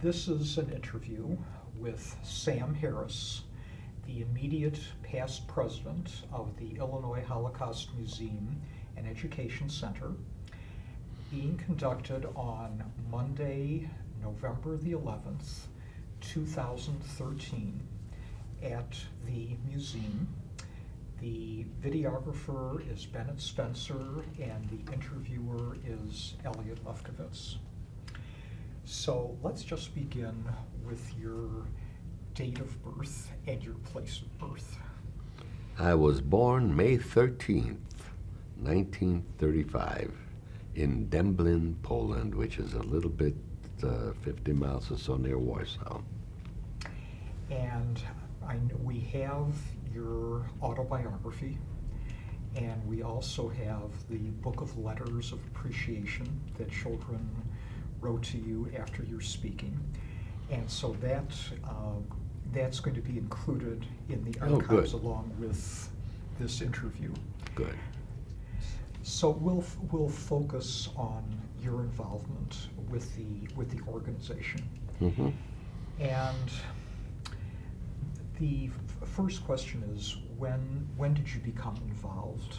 This is an interview with Sam Harris, the immediate past president of the Illinois Holocaust Museum and Education Center, being conducted on Monday, November the 11th, 2013, at the museum. The videographer is Bennett Spencer, and the interviewer is Elliot Lefkowitz. So let's just begin with your date of birth and your place of birth. I was born May 13th, 1935, in Dęblin, Poland, which is a little bit 50 miles or so near Warsaw. And we have your autobiography, and we also have the Book of Letters of Appreciation that children wrote to you after your speaking. And so that's going to be included in the archives along with this interview. Good. So we'll focus on your involvement with the organization. Mm-hmm. And the first question is, when did you become involved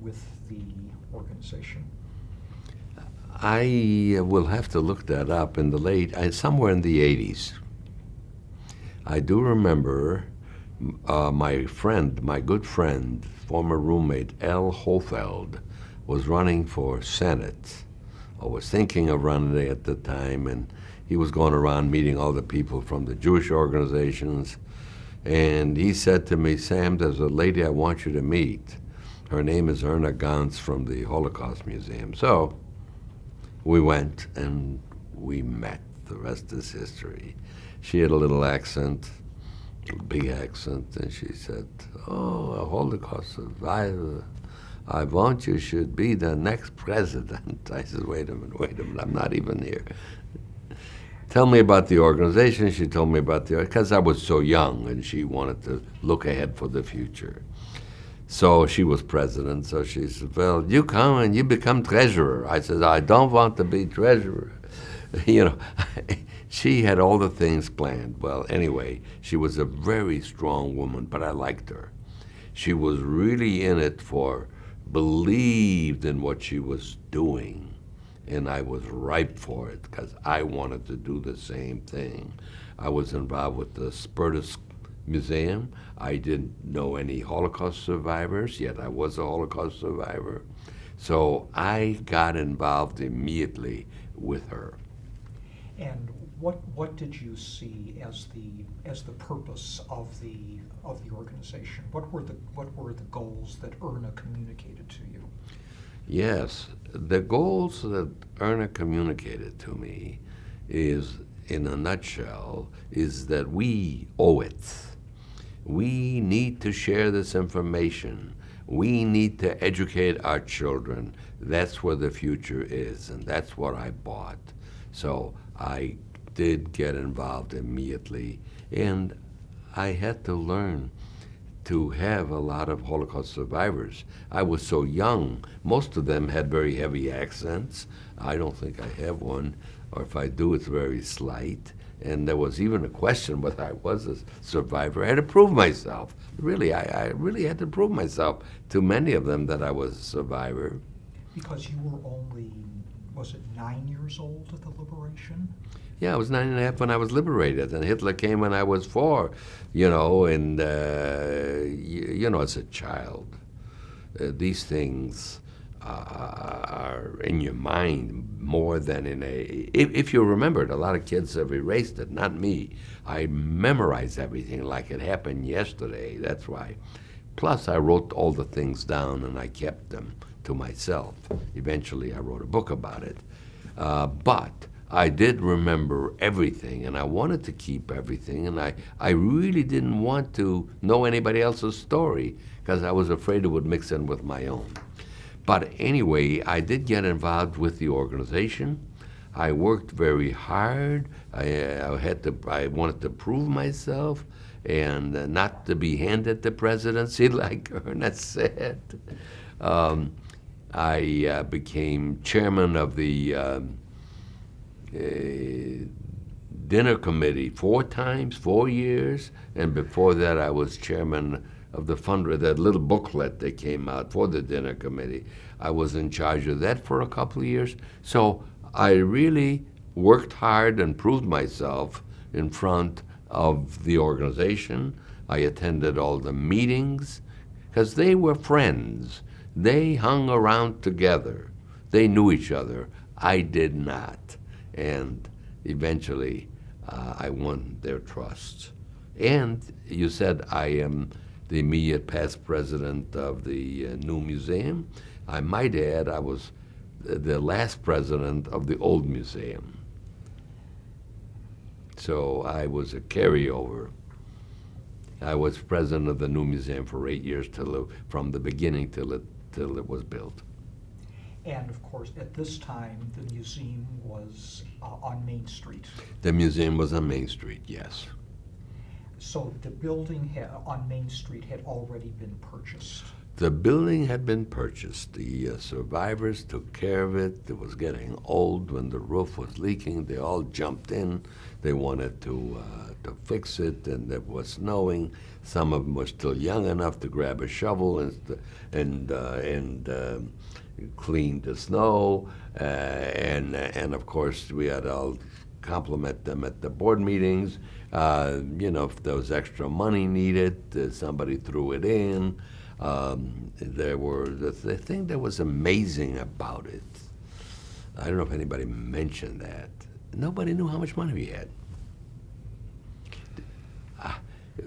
with the organization? I will have to look that up in somewhere in the 80s. I do remember my good friend, former roommate, L. Hofeld, was running for Senate, or was thinking of running it at the time, and he was going around meeting all the people from the Jewish organizations. And he said to me, "Sam, there's a lady I want you to meet. Her name is Erna Gans from the Holocaust Museum." So we went and we met. The rest is history. She had a little accent, a big accent, and she said, "Oh, a Holocaust survivor. I want you should be the next president." I said, wait a minute, I'm not even here. Tell me about the organization. She told me about because I was so young, and she wanted to look ahead for the future. So she was president, so she said, "Well, you come and you become treasurer." I said, "I don't want to be treasurer." She had all the things planned. Well, anyway, she was a very strong woman, but I liked her. She was really in it believed in what she was doing. And I was ripe for it because I wanted to do the same thing. I was involved with the Spertus Museum. I didn't know any Holocaust survivors, yet I was a Holocaust survivor. So I got involved immediately with her. And what did you see as the purpose of the organization? What were the goals that Erna communicated to you? Yes, the goals that Erna communicated to me is, in a nutshell, is that we owe it. We need to share this information. We need to educate our children. That's where the future is, and that's what I bought. So I did get involved immediately, and I had to learn to have a lot of Holocaust survivors. I was so young. Most of them had very heavy accents. I don't think I have one, or if I do, it's very slight. And there was even a question whether I was a survivor. I had to prove myself. Really, I really had to prove myself to many of them that I was a survivor. Because you were only, was it 9 years old at the liberation? Yeah, I was 9.5 when I was liberated, and Hitler came when I was 4, and, as a child, these things are in your mind more than if you remember it. A lot of kids have erased it, not me. I memorize everything like it happened yesterday, that's why. Plus, I wrote all the things down, and I kept them to myself. Eventually, I wrote a book about it. But I did remember everything, and I wanted to keep everything, and I really didn't want to know anybody else's story because I was afraid it would mix in with my own. But anyway, I did get involved with the organization. I worked very hard. I wanted to prove myself and not to be handed the presidency like Ernest said. I became chairman of the dinner committee 4 times, 4 years, and before that I was chairman of the fundraiser, that little booklet that came out for the dinner committee. I was in charge of that for a couple of years. So I really worked hard and proved myself in front of the organization. I attended all the meetings because they were friends. They hung around together. They knew each other. I did not. And eventually, I won their trust. And you said I am the immediate past president of the new museum. I might add, I was the last president of the old museum. So I was a carryover. I was president of the new museum for 8 years, from the beginning till it was built. And of course, at this time, the museum was on Main Street. The museum was on Main Street, yes. So the building on Main Street had already been purchased. The building had been purchased. The survivors took care of it. It was getting old when the roof was leaking. They all jumped in. They wanted to fix it, and it was snowing. Some of them were still young enough to grab a shovel and clean the snow. And of course, we had all compliment them at the board meetings. If there was extra money needed, somebody threw it in. The thing that was amazing about it, I don't know if anybody mentioned that, nobody knew how much money we had.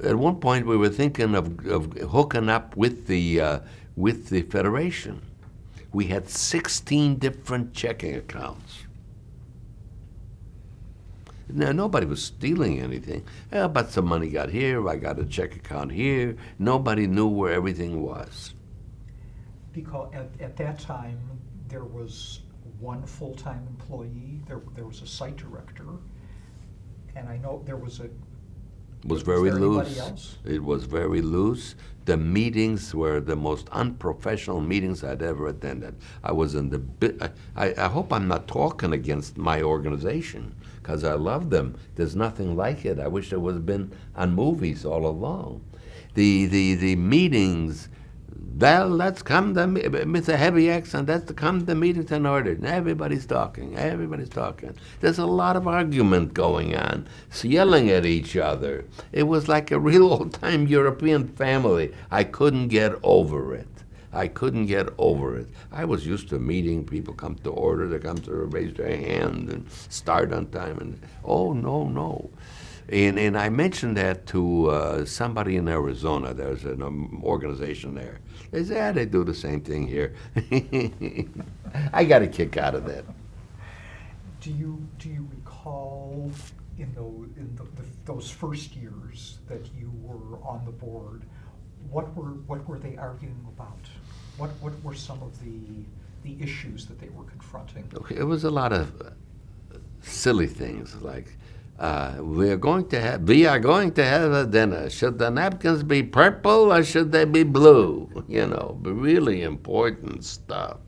At one point, we were thinking of hooking up with the Federation. We had 16 different checking accounts. Now, nobody was stealing anything. But some money got here, I got a check account here. Nobody knew where everything was. Because at that time, there was one full-time employee, there was a site director, and I know there was a... It was very loose. Anybody else? It was very loose. The meetings were the most unprofessional meetings I'd ever attended. I was in the... I hope I'm not talking against my organization, because I love them. There's nothing like it. I wish it would have been on movies all along. The meetings, well, let's come to, with a heavy accent, let's come to meetings in order. And everybody's talking, everybody's talking. There's a lot of argument going on, yelling at each other. It was like a real old-time European family. I couldn't get over it. I couldn't get over it. I was used to meeting, people come to order, they come to raise their hand and start on time, and oh, no. And I mentioned that to somebody in Arizona. There's an organization there. They said, they do the same thing here. I got a kick out of that. Do you recall in those first years that you were on the board, what were they arguing about? What were some of the issues that they were confronting? Okay, it was a lot of silly things like, we are going to have a dinner. Should the napkins be purple or should they be blue? Really important stuff.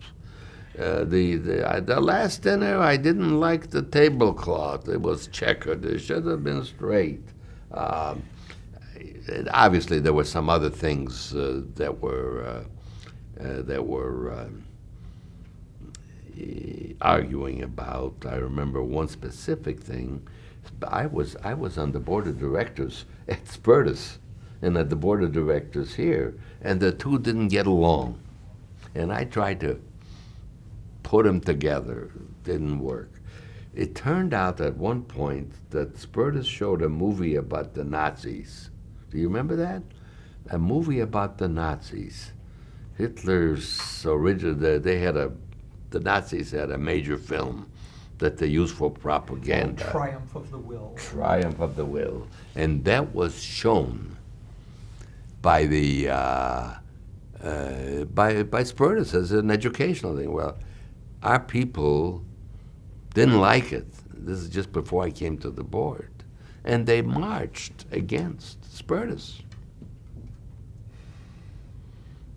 The last dinner, I didn't like the tablecloth. It was checkered. It should have been straight. Obviously, there were some other things that were arguing about. I remember one specific thing. I was on the board of directors at Spertus and at the board of directors here, and the two didn't get along. And I tried to put them together. Didn't work. It turned out at one point that Spertus showed a movie about the Nazis. Do you remember that? A movie about the Nazis. Hitler's original, the Nazis had a major film that they used for propaganda. Triumph of the Will. Triumph of the Will. And that was shown by the by Spertus as an educational thing. Well, our people didn't like it. This is just before I came to the board. And they marched against Spertus.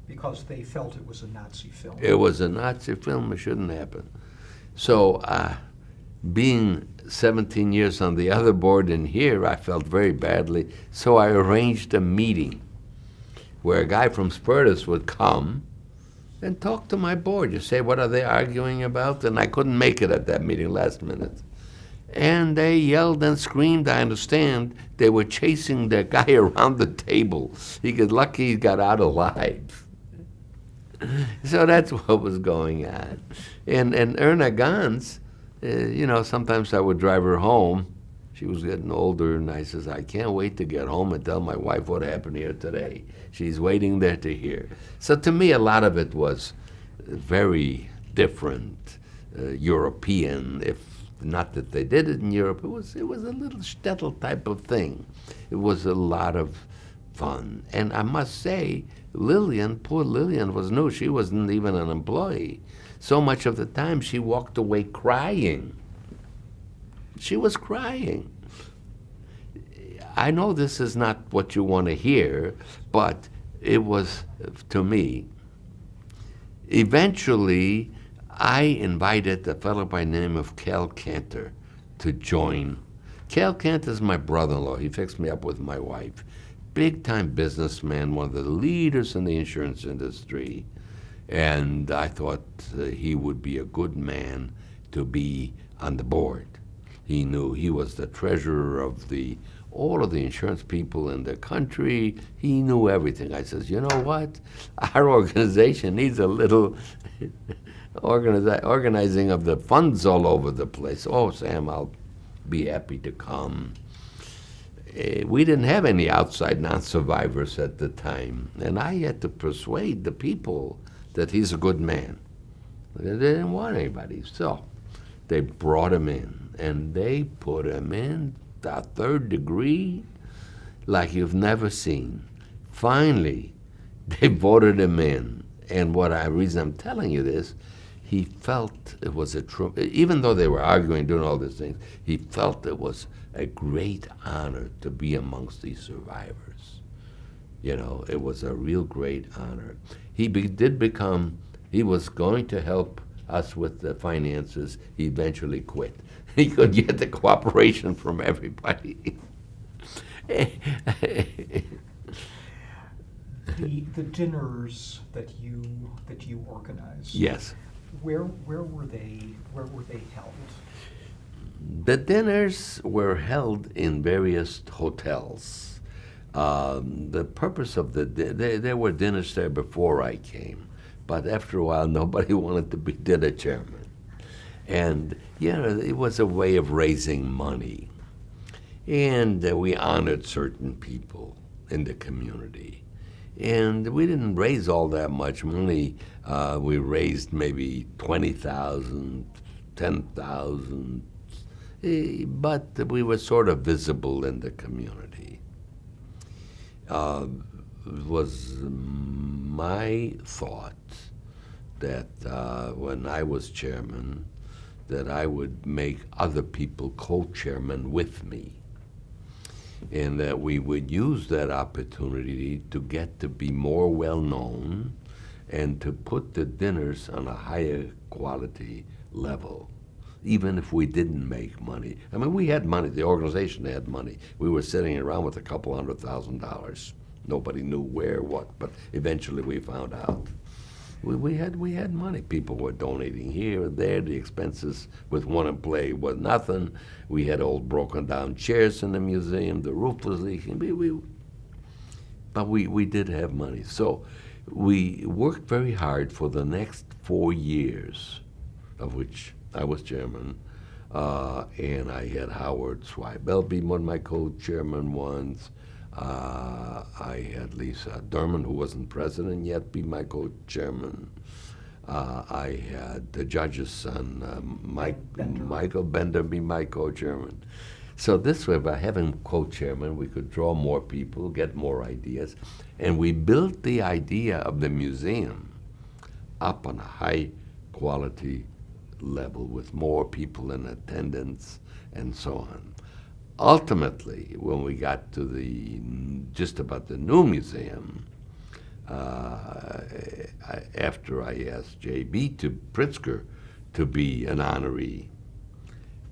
Because they felt it was a Nazi film. It was a Nazi film. It shouldn't happen. So being 17 years on the other board, and here I felt very badly. So I arranged a meeting where a guy from Spertus would come and talk to my board. You say, what are they arguing about? And I couldn't make it at that meeting last minute. And they yelled and screamed. I understand they were chasing the guy around the table. He got lucky he got out alive. So that's what was going on. And Erna Gans, sometimes I would drive her home. She was getting older, and I says, I can't wait to get home and tell my wife what happened here today. She's waiting there to hear. So to me, a lot of it was very different, European, if not that they did it in Europe. It was a little shtetl type of thing. It was a lot of fun. And I must say, Lillian, poor Lillian, was new. She wasn't even an employee. So much of the time she walked away crying. She was crying. I know this is not what you want to hear, but it was, to me, eventually I invited a fellow by the name of Cal Cantor to join. Cal Cantor is my brother-in-law. He fixed me up with my wife. Big-time businessman, one of the leaders in the insurance industry. And I thought he would be a good man to be on the board. He knew he was the treasurer of all of the insurance people in the country. He knew everything. I says, you know what? Our organization needs a little organizing of the funds all over the place. Oh, Sam, I'll be happy to come. We didn't have any outside non-survivors at the time, and I had to persuade the people that he's a good man. They didn't want anybody, so they brought him in, and they put him in the third degree like you've never seen. Finally, they voted him in, and reason I'm telling you this, he felt it was even though they were arguing, doing all these things, he felt it was a great honor to be amongst these survivors. It was a real great honor. He was going to help us with the finances. He eventually quit. He could get the cooperation from everybody. The dinners that you organized. Yes. Where were they held? The dinners were held in various hotels. The purpose of there were dinners there before I came, but after a while nobody wanted to be dinner chairman. And, it was a way of raising money. And we honored certain people in the community. And we didn't raise all that much money. We raised maybe 20,000, 10,000, but we were sort of visible in the community. It was my thought that when I was chairman, that I would make other people co-chairman with me, and that we would use that opportunity to get to be more well-known and to put the dinners on a higher quality level, even if we didn't make money. I mean, we had money. The organization had money. We were sitting around with a couple $100,000. Nobody knew where, what, but eventually we found out. We had money. People were donating here and there. The expenses with one employee was nothing. We had old broken down chairs in the museum. The roof was leaking. But we did have money. So we worked very hard for the next 4 years, of which I was chairman, and I had Howard Zweibel be one of my co-chairman once. I had Lisa Derman, who wasn't president yet, be my co-chairman. I had the judge's son, Michael Bender, be my co-chairman. So this way, by having co-chairman, we could draw more people, get more ideas, and we built the idea of the museum up on a high quality level with more people in attendance and so on. Ultimately, when we got to just about the new museum, after I asked J.B. Pritzker to be an honoree,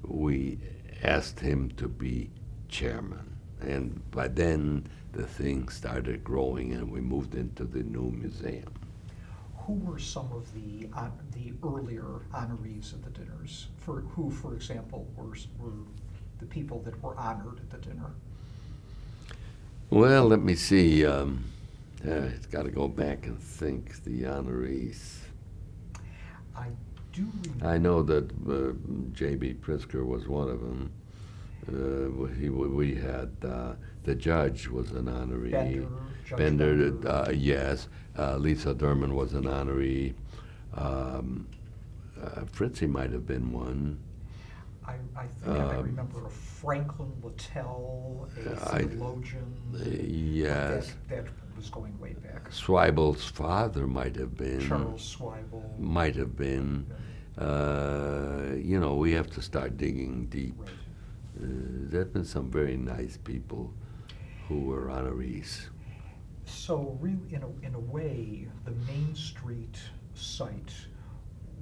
we asked him to be chairman. And by then, the thing started growing, and we moved into the new museum. Who were some of the earlier honorees at the dinners? Who, for example, were the people that were honored at the dinner? Well, let me see. It's got to go back and think. The honorees. I do remember. I know that J.B. Pritzker was one of them. We had the judge was an honoree. Bender, Judge Bender, Bender. yes. Lisa Derman was an honoree. Fritzie might have been one. I think I remember a Franklin Littell, a theologian. Yes. That was going way back. Swibel's father might have been. Charles Swibel. Might have been. We have to start digging deep. Right. There have been some very nice people who were honorees. So really, in a way, the Main Street site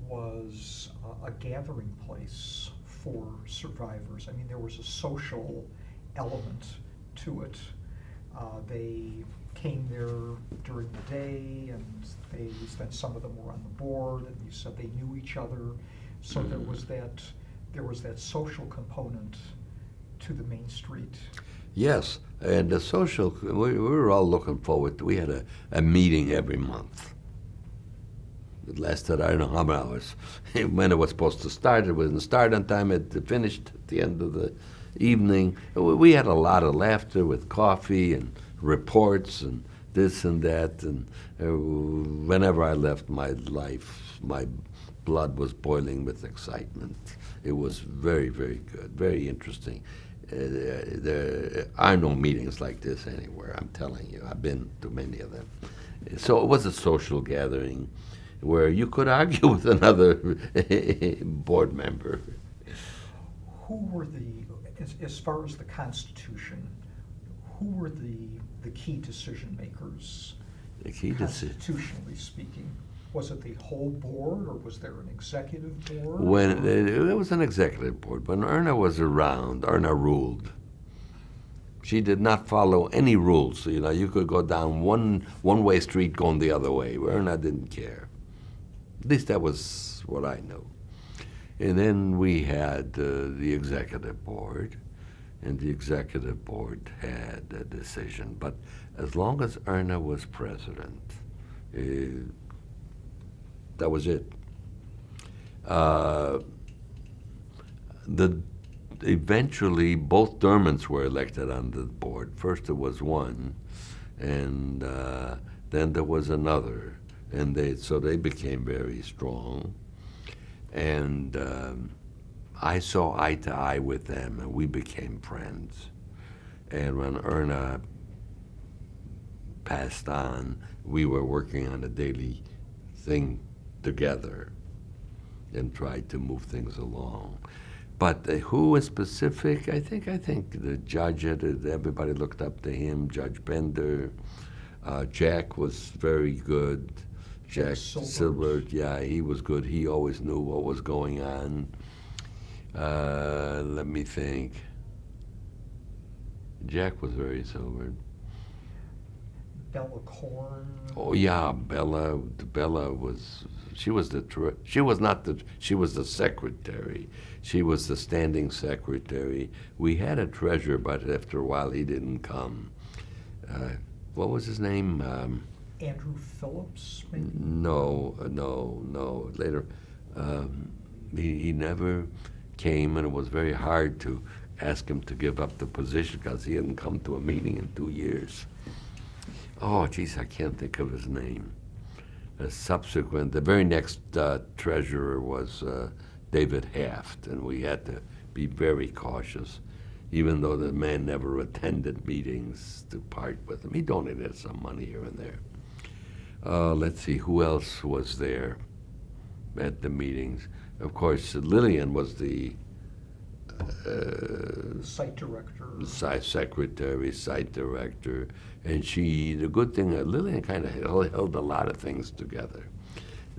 was a gathering place for survivors. I mean, there was a social element to it. They came there during the day, and then some of them were on the board, and you said they knew each other. So there was that social component to the Main Street. Yes, and the social, we were all looking forward to, we had a meeting every month. It lasted, I don't know how many hours. When it was supposed to start, it didn't start on time, it finished at the end of the evening. We had a lot of laughter with coffee and reports and this and that, and whenever I left my life, my blood was boiling with excitement. It was very, very good, very interesting. There are no meetings like this anywhere, I'm telling you. I've been to many of them. So it was a social gathering where you could argue with another board member. Who were as far as the Constitution, who were the key decision makers, The key decision. constitutionally speaking? Was it the whole board, or was there an executive board? When it was an executive board, when Erna was around, Erna ruled. She did not follow any rules. So, you could go down one-way street going the other way. Erna didn't care. At least that was what I knew. And then we had the executive board, and the executive board had a decision. But as long as Erna was president, that was it. Eventually, both Dermans were elected on the board. First there was one, and then there was another, and so they became very strong. And I saw eye to eye with them, and we became friends. And when Erna passed on, we were working on a daily thing together and tried to move things along. But who in specific? I think the judge, everybody looked up to him, Judge Bender. Jack was very good. Jack Silbert, yeah, he was good. He always knew what was going on. Let me think. Jack was very sober. Bella Corn. Oh yeah, Bella. Bella was. She was the secretary. She was the standing secretary. We had a treasurer, but after a while he didn't come. What was his name? Andrew Phillips, maybe? No. Later, he never came, and it was very hard to ask him to give up the position because he hadn't come to a meeting in 2 years. Oh, geez, I can't think of his name. The very next treasurer was David Haft, and we had to be very cautious, even though the man never attended meetings to part with him. He donated some money here and there. Let's see, who else was there at the meetings? Of course, Lillian was the Site director. Site director, and the good thing, Lillian kind of held a lot of things together.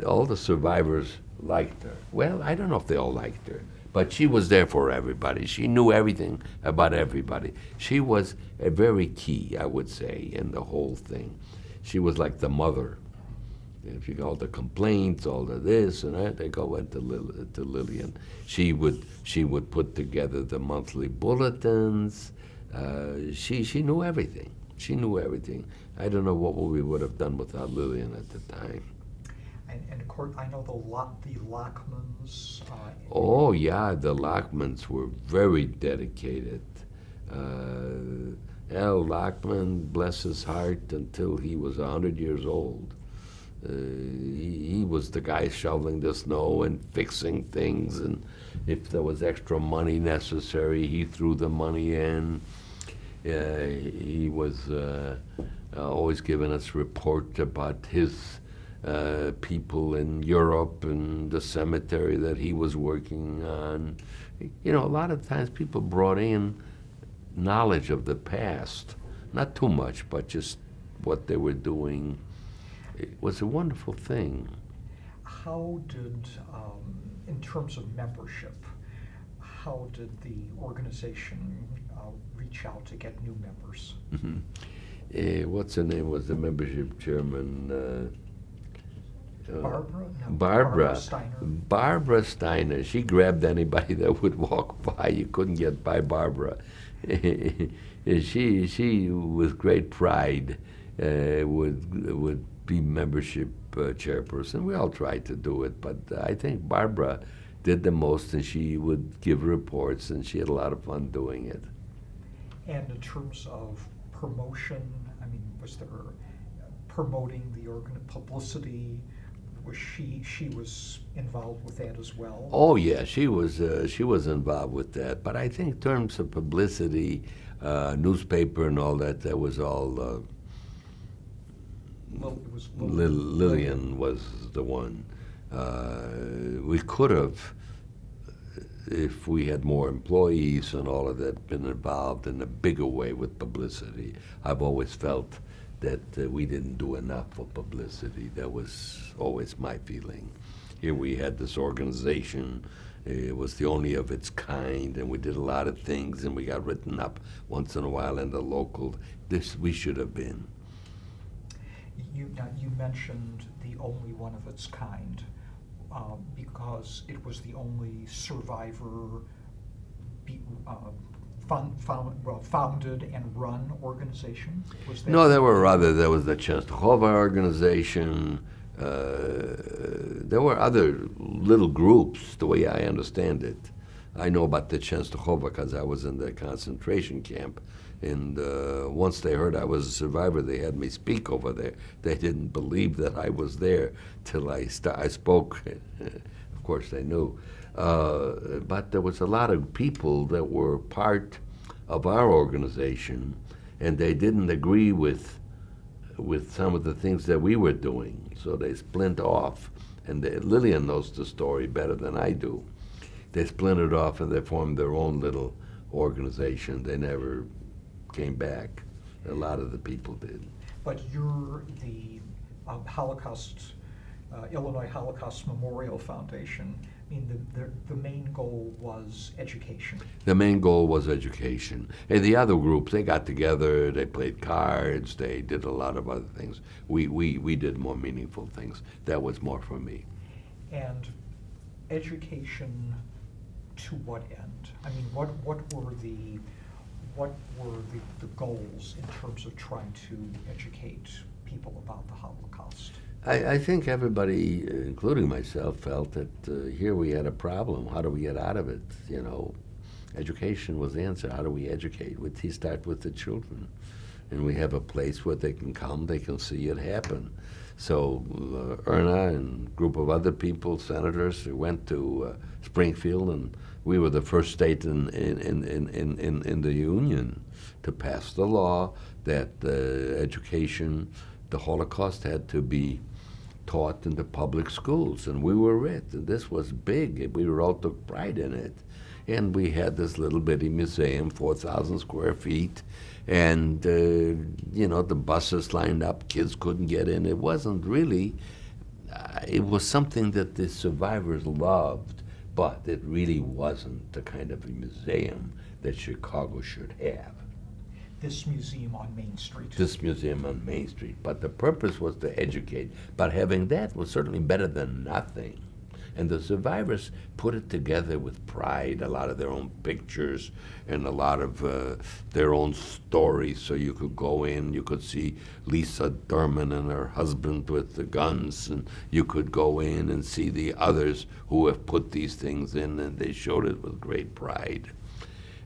All the survivors liked her. Well, I don't know if they all liked her, But she was there for everybody. She knew everything about everybody. She was a very key, I would say, in the whole thing. She was like the mother. If you got all the complaints, all the this and that, they go into to Lillian. She would put together the monthly bulletins. She knew everything. She knew everything. I don't know what we would have done without Lillian at the time. And of course, I know the Lockmans. Oh yeah, the Lockmans were very dedicated. Al Lockman, bless his heart, until he was 100 years old. He was the guy shoveling the snow and fixing things, and if there was extra money necessary, he threw the money in. He was always giving us report about his people in Europe and the cemetery that he was working on. You know, a lot of times people brought in knowledge of the past, not too much, but just what they were doing. It was a wonderful thing. How did, in terms of membership, how did the organization reach out to get new members? What's her name was the membership chairman? Barbara? No, Barbara Steiner. Barbara Steiner. She grabbed anybody that would walk by. You couldn't get by Barbara. She with great pride would be membership chairperson. We all tried to do it, but I think Barbara did the most, and she would give reports, and she had a lot of fun doing it. And in terms of promotion, I mean, was there promoting the publicity? Was she was involved with that as well? Oh yeah, she was involved with that. But I think in terms of publicity, newspaper and all that, that was all. It was Lillian was the one. We could have, if we had more employees and all of that, been involved in a bigger way with publicity. I've always felt that we didn't do enough for publicity. That was always my feeling. Here we had this organization. It was the only of its kind, and we did a lot of things, and we got written up once in a while in the local. This we should have been. You mentioned the only one of its kind because it was the only survivor founded and run organization? Was that No, there were other. There was the Częstochowa organization. There were other little groups, the way I understand it. I know about the Częstochowa because I was in the concentration camp. And once they heard I was a survivor, they had me speak over there. They didn't believe that I was there till I spoke. Of course, they knew. But there was a lot of people that were part of our organization, and they didn't agree with some of the things that we were doing. So they split off. And Lillian knows the story better than I do. They splintered off and they formed their own little organization. They never came back. A lot of the people did. But you're the Illinois Holocaust Memorial Foundation. I mean, the main goal was education. The main goal was education. And the other groups, they got together, they played cards, they did a lot of other things. We did more meaningful things. That was more for me. And education to what end? I mean, what were the goals in terms of trying to educate people about the Holocaust? I think everybody, including myself, felt that here we had a problem. How do we get out of it? You know, education was the answer. How do we educate? We start with the children. And we have a place where they can come, they can see it happen. So Erna and a group of other people, senators, went to Springfield, and we were the first state in the Union to pass the law that education, the Holocaust had to be taught in the public schools, and we were it. And this was big. We all took pride in it. And we had this little bitty museum, 4,000 square feet, and you know, the buses lined up, kids couldn't get in. It wasn't really, it was something that the survivors loved, but it really wasn't the kind of a museum that Chicago should have. This museum on Main Street. This museum on Main Street. But the purpose was to educate. But having that was certainly better than nothing. And the survivors put it together with pride, a lot of their own pictures and a lot of their own stories. So you could go in, you could see Lisa Derman and her husband with the guns, and you could go in and see the others who have put these things in, and they showed it with great pride.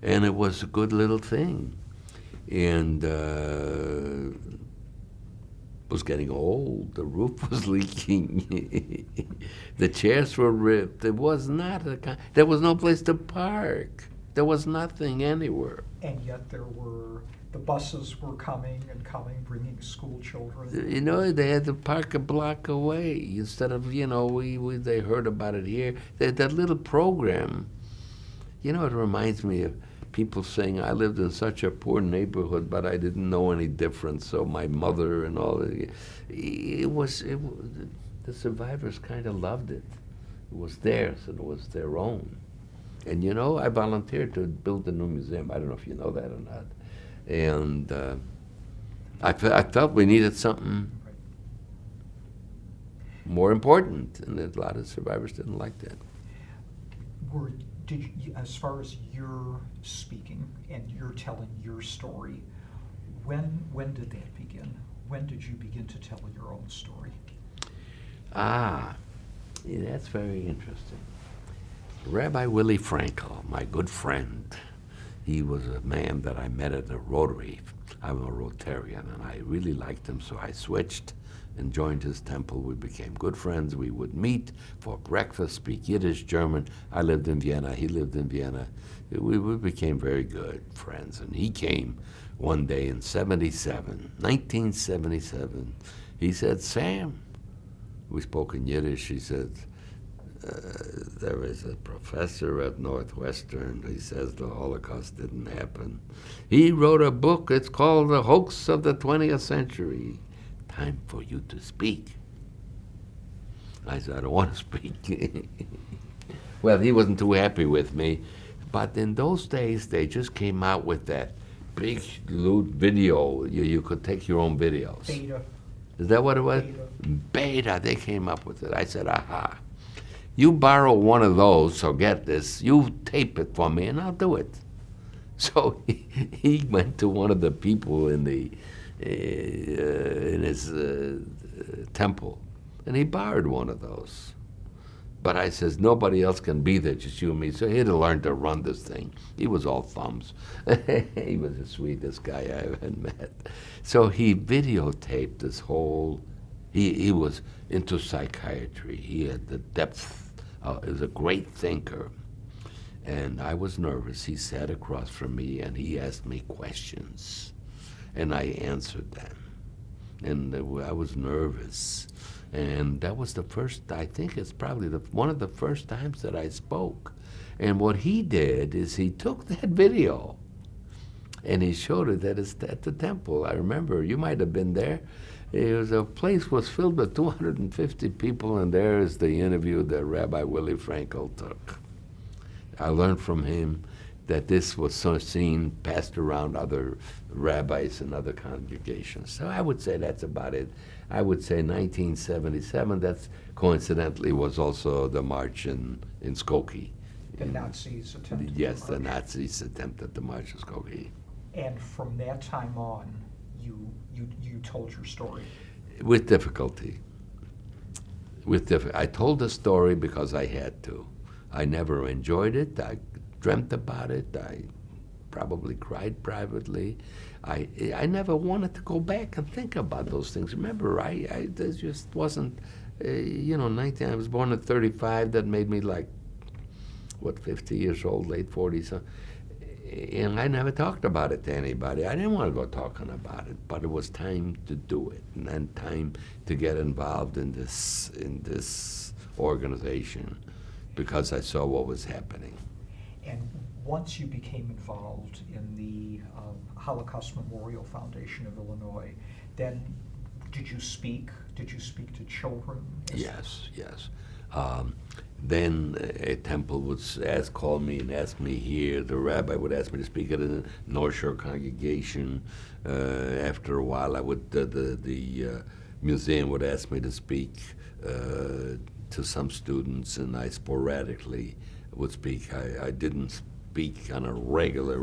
And it was a good little thing. And was getting old. The roof was leaking. The chairs were ripped. There was not there was no place to park. There was nothing anywhere. And yet the buses were coming and coming, bringing school children. You know, they had to park a block away instead of, they heard about it here. That little program, it reminds me of people saying, I lived in such a poor neighborhood, but I didn't know any difference. So my mother and all, the survivors kind of loved it. It was theirs and it was their own. And I volunteered to build a new museum. I don't know if you know that or not. And I felt we needed something more important, and a lot of survivors didn't like that. Did you, as far as your speaking and you're telling your story, when did that begin? When did you begin to tell your own story? That's very interesting. Rabbi Willie Frankel, my good friend, he was a man that I met at the Rotary. I'm a Rotarian, and I really liked him, so I switched and joined his temple. We became good friends. We would meet for breakfast, speak Yiddish, German. I lived in Vienna. He lived in Vienna. We became very good friends. And he came one day in 1977. He said, Sam, we spoke in Yiddish. He said, there is a professor at Northwestern. He says the Holocaust didn't happen. He wrote a book. It's called The Hoax of the 20th Century. Time for you to speak. I said, I don't want to speak. Well, he wasn't too happy with me. But in those days, they just came out with that big loot video. You could take your own videos. Beta. Is that what it was? Beta. They came up with it. I said, aha. You borrow one of those, so get this. You tape it for me, and I'll do it. So he went to one of the people in his temple, and he borrowed one of those. But I says, nobody else can be there, just you and me. So he had to learn to run this thing. He was all thumbs. He was the sweetest guy I ever met. So he videotaped this whole, he was into psychiatry. He had the depth, he was a great thinker. And I was nervous. He sat across from me and he asked me questions. And I answered them. And I was nervous. And that was the first, I think it's probably one of the first times that I spoke. And what he did is he took that video and he showed it at the temple. I remember, you might have been there. A place was filled with 250 people, and there is the interview that Rabbi Willie Frankel took. I learned from him that this was seen, passed around other rabbis and other congregations. So I would say that's about it. I would say 1977, that's coincidentally was also the march in Skokie. The Nazis attempted Yes, the the march. Nazis attempted the march in Skokie. And from that time on, you told your story. With difficulty. I told the story because I had to. I never enjoyed it. I dreamt about it. I probably cried privately. I never wanted to go back and think about those things. Remember, there just wasn't, 19, I was born at 35. That made me 50 years old, late 40s. And I never talked about it to anybody. I didn't want to go talking about it, but it was time to do it, and then time to get involved in this organization because I saw what was happening. And once you became involved in the Holocaust Memorial Foundation of Illinois, then did you speak? Did you speak to children? Yes. Um, then a temple would call me and ask me here. The rabbi would ask me to speak at a North Shore congregation. After a while, the museum would ask me to speak to some students, and I sporadically would speak. I didn't speak on a regular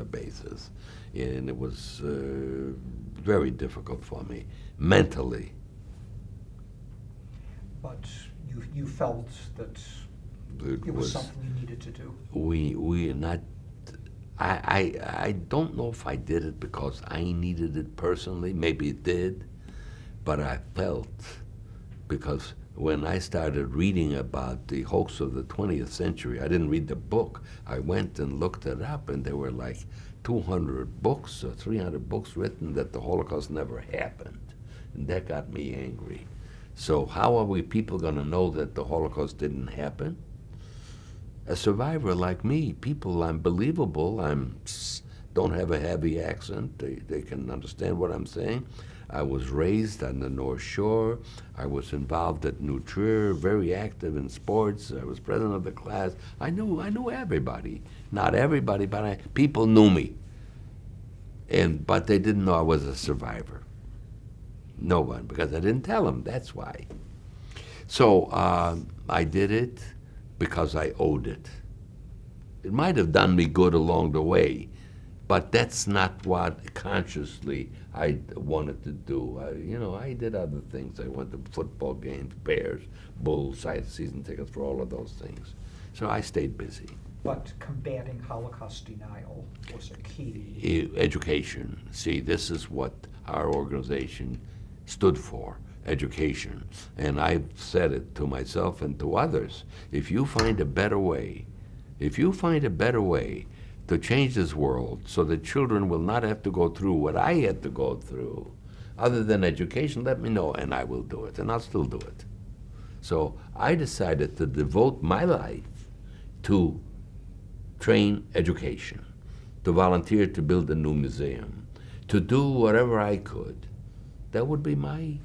basis, and it was very difficult for me mentally. But you felt that it was something you needed to do. We not. I don't know if I did it because I needed it personally. Maybe it did, but I felt because when I started reading about the hoax of the 20th century, I didn't read the book. I went and looked it up, and there were like 200 books or 300 books written that the Holocaust never happened, and that got me angry. So how are we people going to know that the Holocaust didn't happen? A survivor like me, people, I'm believable. Don't have a heavy accent. They can understand what I'm saying. I was raised on the North Shore. I was involved at New Trier, very active in sports. I was president of the class. I knew everybody. Not everybody, but people knew me. But they didn't know I was a survivor. No one, because I didn't tell them. That's why. So I did it because I owed it. It might have done me good along the way, but that's not what consciously I wanted to do. I did other things. I went to football games, Bears, Bulls. I had season tickets for all of those things. So I stayed busy. But combating Holocaust denial was a key. Education. See, this is what our organization stood for, education. And I've said it to myself and to others. If you find a better way to change this world so that children will not have to go through what I had to go through, other than education, let me know, and I will do it, and I'll still do it. So I decided to devote my life to train education, to volunteer to build a new museum, to do whatever I could. That would be my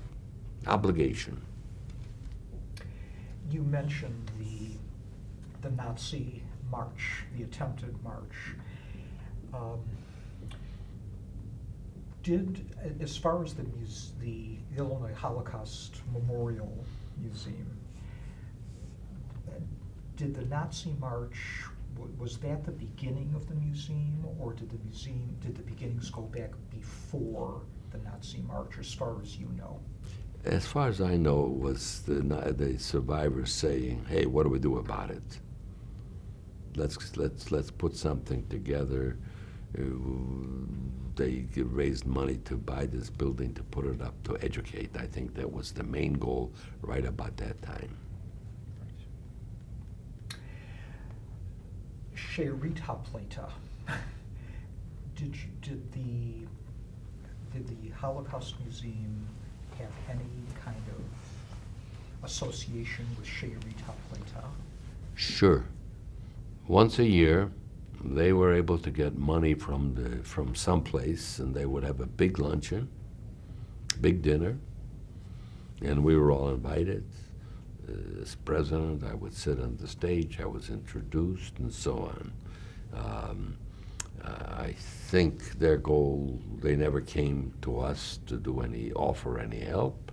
obligation. You mentioned the Nazi march, the attempted march. As far as the Illinois Holocaust Memorial Museum, did the Nazi march, was that the beginning of the museum, or did the beginnings go back before the Nazi march, as far as you know? As far as I know, it was the survivors saying, "Hey, what do we do about it? Let's put something together." They raised money to buy this building, to put it up, to educate. I think that was the main goal right about that time. She'erita Plata. Did the Holocaust Museum have any kind of association with She'erita Plata? Sure. Once a year, they were able to get money from someplace, and they would have a big luncheon, big dinner, and we were all invited. As president, I would sit on the stage, I was introduced, and so on. I think their goal, they never came to us to offer any help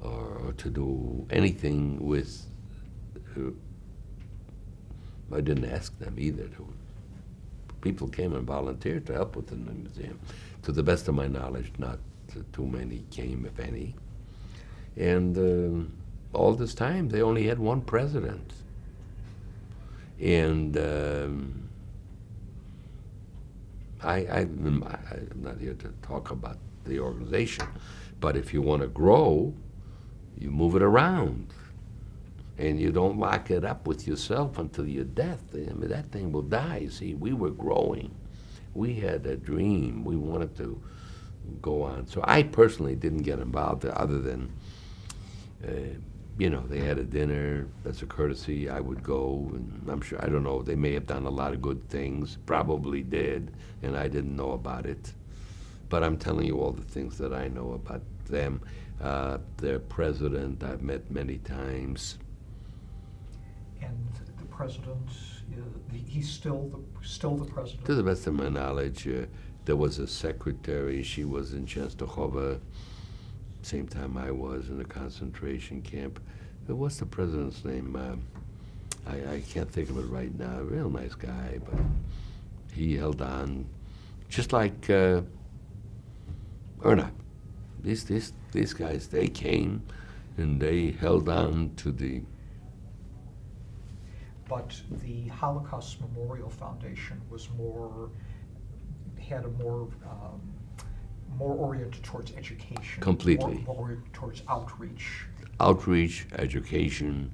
or to do anything with, I didn't ask them either. People came and volunteered to help within the museum. To the best of my knowledge, not too many came, if any. And all this time, they only had one president. And I'm not here to talk about the organization, but if you want to grow, you move it around. And you don't lock it up with yourself until your death. I mean, that thing will die. See, we were growing. We had a dream. We wanted to go on. So I personally didn't get involved other than, they had a dinner as a courtesy. I would go, and I'm sure, I don't know, they may have done a lot of good things, probably did, and I didn't know about it. But I'm telling you all the things that I know about them. Their president I've met many times. president? He's still the president? To the best of my knowledge, there was a secretary. She was in Częstochowa, same time I was in a concentration camp. What's the president's name? I can't think of it right now. Real nice guy, but he held on, just like Erna. These guys, they came and they held on to the. But the Holocaust Memorial Foundation was had a more oriented towards education. Completely. More oriented towards outreach. Outreach, education,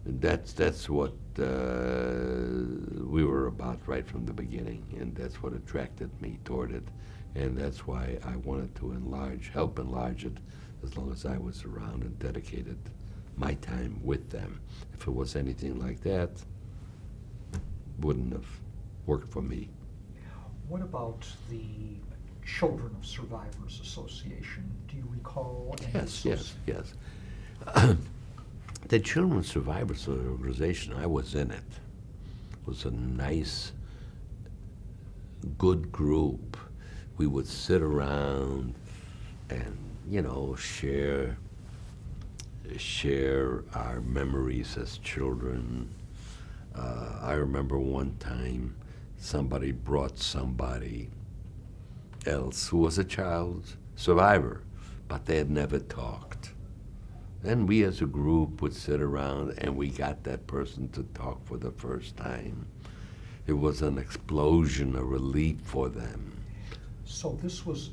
that's what we were about right from the beginning, and that's what attracted me toward it, and that's why I wanted to help enlarge it as long as I was around and dedicated my time with them. If it was anything like that, wouldn't have worked for me. What about the Children of Survivors Association? Do you recall any Yes. The Children's Survivors Organization, I was in it. It was a nice, good group. We would sit around and, share our memories as children. I remember one time somebody brought somebody else who was a child survivor, but they had never talked. Then we as a group would sit around and we got that person to talk for the first time. It was an explosion, a relief for them. So this was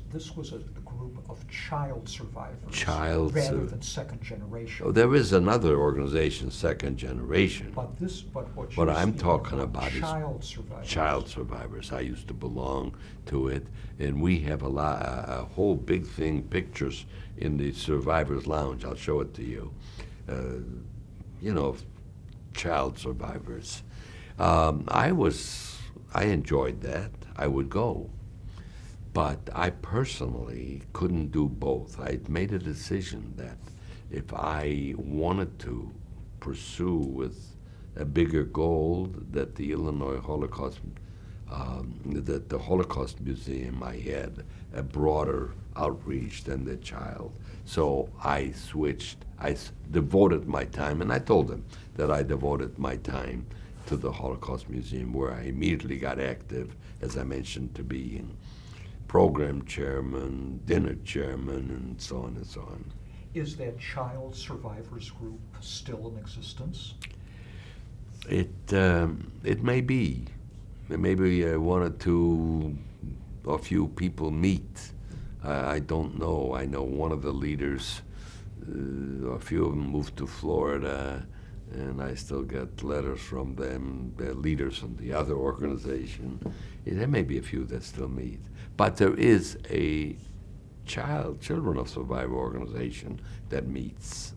a group of child survivors rather than second generation. Oh, there is another organization, Second Generation. But I'm talking about child survivors. Child survivors. I used to belong to it, and we have a whole big thing, pictures in the Survivors Lounge. I'll show it to you. Child survivors. I enjoyed that. I would go. But I personally couldn't do both. I'd made a decision that if I wanted to pursue with a bigger goal, that the Illinois Holocaust, that the Holocaust Museum, I had a broader outreach than the child. So I switched. I devoted my time, and I told them that I devoted my time to the Holocaust Museum, where I immediately got active, as I mentioned, to being program chairman, dinner chairman, and so on and so on. Is that child survivors group still in existence? It may be. Maybe one or two, a few people meet. I don't know. I know one of the leaders, a few of them moved to Florida, and I still get letters from them. They're leaders from the other organization. There may be a few that still meet. But there is a Children of Survivor organization that meets.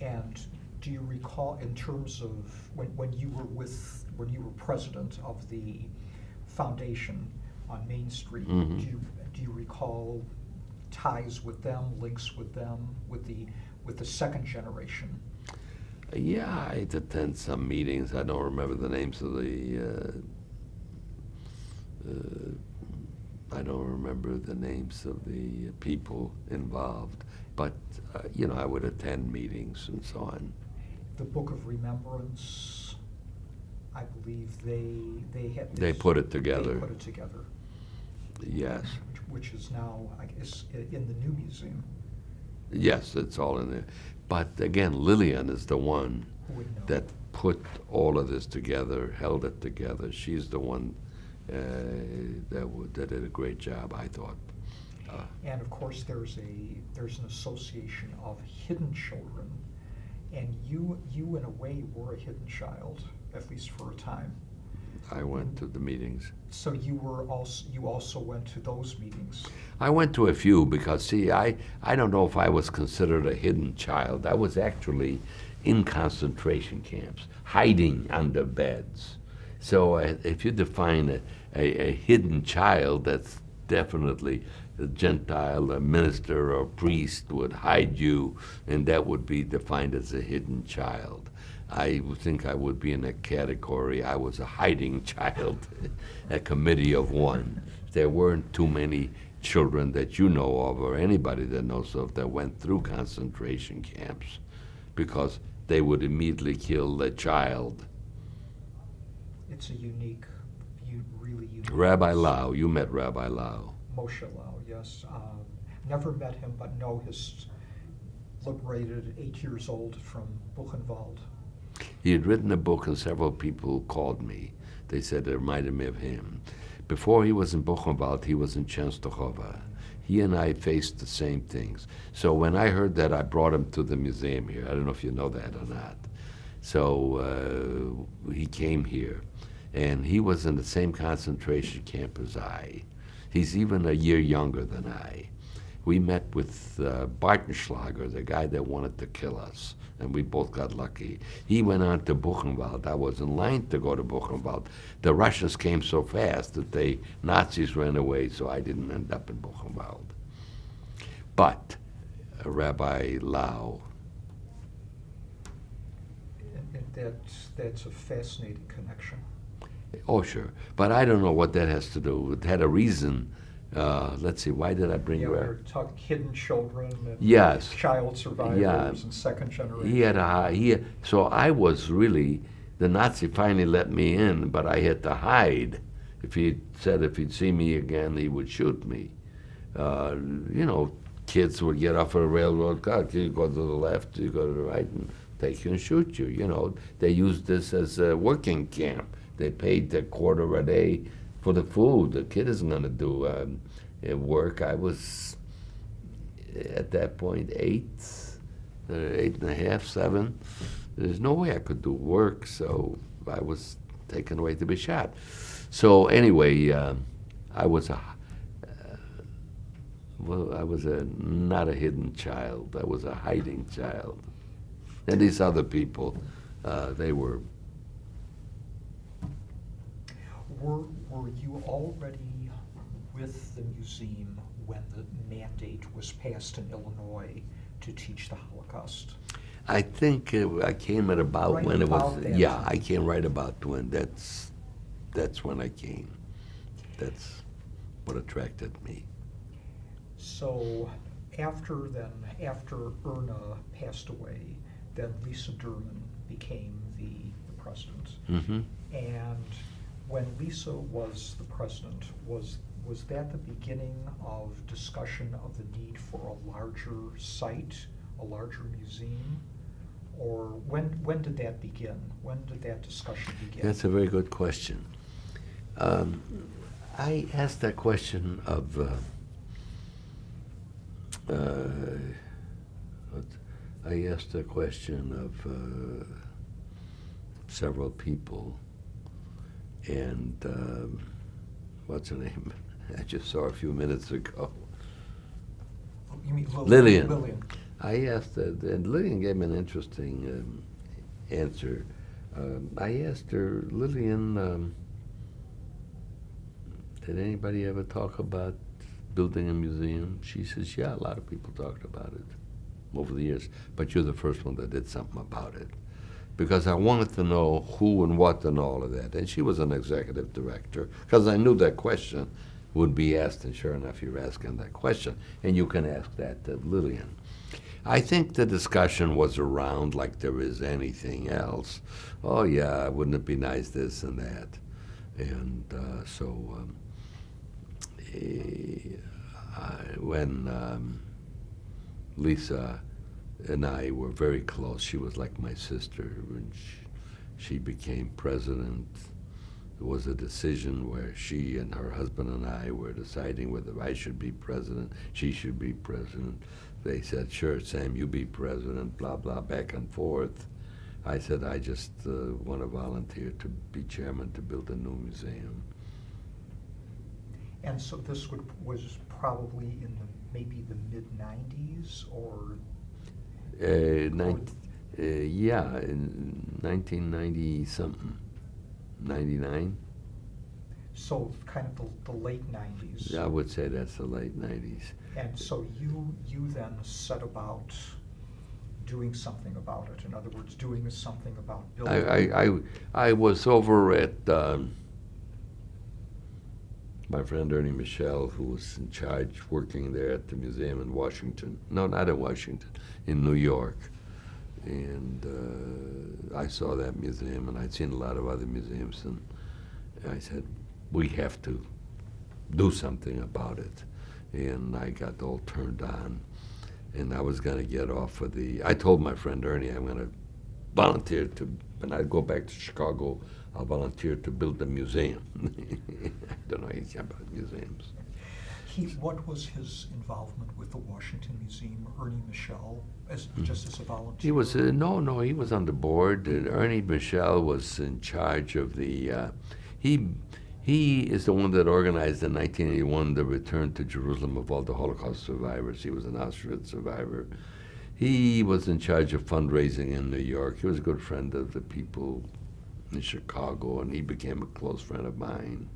And do you recall, in terms of when you were president of the foundation on Main Street, Mm-hmm. do you recall ties with them, links with them, with the second generation? Yeah, I'd attend some meetings. I don't remember the names of I don't remember the names of the people involved, but I would attend meetings and so on. The Book of Remembrance, I believe they had this, They put it together. They put it together. Yes. Which is now, I guess, in the new museum. Yes, it's all in there. But again, Lillian is the one Who would know? that put all of this together, held it together. She's the one that did a great job, I thought. And of course, there's an association of hidden children, and you in a way were a hidden child, at least for a time. I went to the meetings. So you also went to those meetings. I went to a few because, see, I don't know if I was considered a hidden child. I was actually in concentration camps, hiding under beds. So if you define a hidden child, that's definitely a Gentile, a minister or a priest would hide you, and that would be defined as a hidden child. I would think I would be in a category. I was a hiding child, a committee of one. There weren't too many children that you know of or anybody that knows of that went through concentration camps because they would immediately kill the child. It's a unique, really unique. Rabbi Lau, you met Rabbi Lau. Moshe Lau, yes. Never met him, but know his liberated 8 years old from Buchenwald. He had written a book, and several people called me. They said it reminded me of him. Before he was in Buchenwald, he was in Częstochowa. He and I faced the same things. So when I heard that, I brought him to the museum here. I don't know if you know that or not. So he came here, and he was in the same concentration camp as I. He's even a year younger than I. We met with Bartenschlager, the guy that wanted to kill us, and we both got lucky. He went on to Buchenwald. I was in line to go to Buchenwald. The Russians came so fast that the Nazis ran away, so I didn't end up in Buchenwald. But Rabbi Lau. And that's a fascinating connection. Oh, sure. But I don't know what that has to do. It had a reason. Let's see, why did I bring Yeah, you we're talking hidden children and Yes. child survivors Yeah. and second generation. So I was really, the Nazi finally let me in, but I had to hide. If he'd see me again, he would shoot me. Kids would get off a railroad car. You go to the left, you go to the right, and take you and shoot you. They used this as a working camp. They paid a quarter a day for the food. The kid isn't going to do work. I was, at that point, 8.5, 7. There's no way I could do work, so I was taken away to be shot. So anyway, I was not a hidden child. I was a hiding child. And these other people, they were. Were you already with the museum when the mandate was passed in Illinois to teach the Holocaust? I think I came at about Right when it was. about that Yeah, time. I came right about when. That's when I came. That's what attracted me. So after Erna passed away, then Lisa Durman became the president. Mm-hmm. And when Lisa was the president, was that the beginning of discussion of the need for a larger site, a larger museum? Or when did that begin? When did that discussion begin? That's a very good question. I asked that question of several people, and what's her name? I just saw her a few minutes ago. You mean Lillian. Lillian. I asked her, and Lillian gave me an interesting answer. I asked her, Lillian, did anybody ever talk about building a museum? She says, yeah, a lot of people talked about it over the years, but you're the first one that did something about it. Because I wanted to know who and what and all of that. And she was an executive director, because I knew that question would be asked, and sure enough, you're asking that question. And you can ask that of Lillian. I think the discussion was around like there is anything else. Oh, yeah, wouldn't it be nice, this and that? And when Lisa and I were very close, she was like my sister. When she became president, there was a decision where she and her husband and I were deciding whether I should be president, she should be president. They said, sure, Sam, you be president, blah, blah, back and forth. I said, I just want to volunteer to be chairman to build a new museum. And so this was probably in maybe the mid-90s, or? Yeah, in 1990-something, 99. So kind of the late 90s. I would say that's the late 90s. And so you then set about doing something about it? In other words, doing something about building. I was over at my friend Ernie Michel, who was in charge working there at the museum in Washington. No, not in Washington, in New York. And I saw that museum, and I'd seen a lot of other museums, and I said, we have to do something about it. And I got all turned on, and I was going to get off of I told my friend Ernie, I'm going to volunteer to, when I go back to Chicago, I'll volunteer to build a museum. I don't know anything about museums. What was his involvement with the Washington Museum, Ernie Michel, just as a volunteer? He was, no, he was on the board. Ernie Michel was in charge of the, he is the one that organized in 1981 the return to Jerusalem of all the Holocaust survivors. He was an Auschwitz survivor. He was in charge of fundraising in New York. He was a good friend of the people in Chicago, and he became a close friend of mine.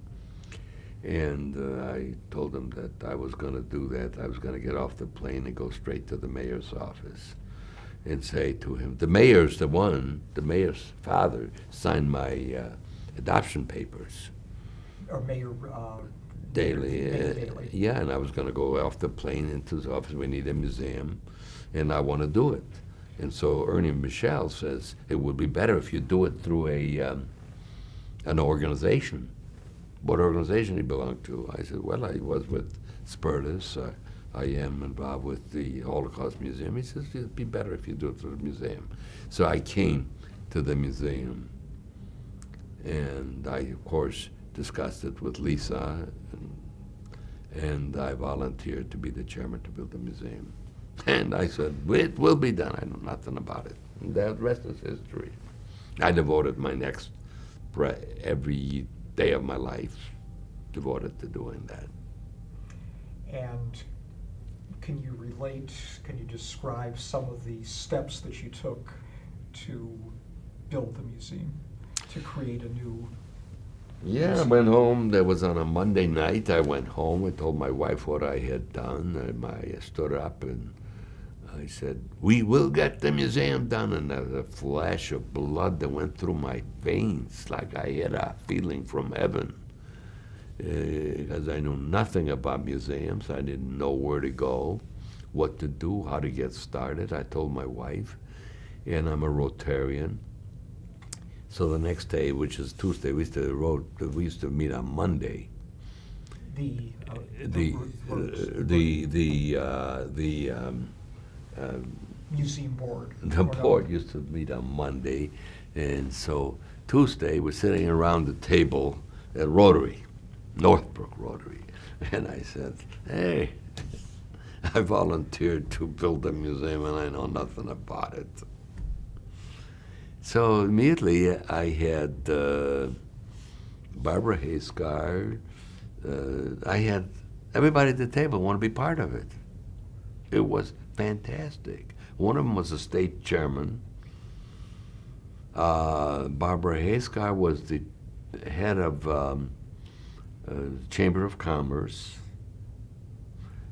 And I told him that I was going to do that. I was going to get off the plane and go straight to the mayor's office and say to him, the mayor's the mayor's father signed my adoption papers. Or Mayor Daley. Daley. Yeah, and I was going to go off the plane into his office. We need a museum, and I want to do it. And so Ernie Michel says, it would be better if you do it through an organization. What organization he belonged to? I said, well, I was with Spertus. I am involved with the Holocaust Museum. He says, it'd be better if you do it through the museum. So I came to the museum, and I, of course, discussed it with Lisa, and I volunteered to be the chairman to build the museum. And I said, it will be done. I know nothing about it. And the rest is history. I devoted my next every day of my life devoted to doing that. And can you describe some of the steps that you took to build the museum, to create a new Yeah, I went home. That was on a Monday night. I went home. I told my wife what I had done. I stood up and I said, we will get the museum done. And there was a flash of blood that went through my veins, like I had a feeling from heaven. Because I knew nothing about museums. I didn't know where to go, what to do, how to get started. I told my wife, and I'm a Rotarian. So the next day, which is Tuesday, we used to meet on Monday. Museum board. The board used to meet on Monday, and so Tuesday we're sitting around the table at Rotary, Northbrook Rotary, and I said, "Hey, I volunteered to build a museum, and I know nothing about it." So immediately I had Barbara Hayscar. I had everybody at the table want to be part of it. It was fantastic. One of them was the state chairman. Barbara Hayscar was the head of Chamber of Commerce.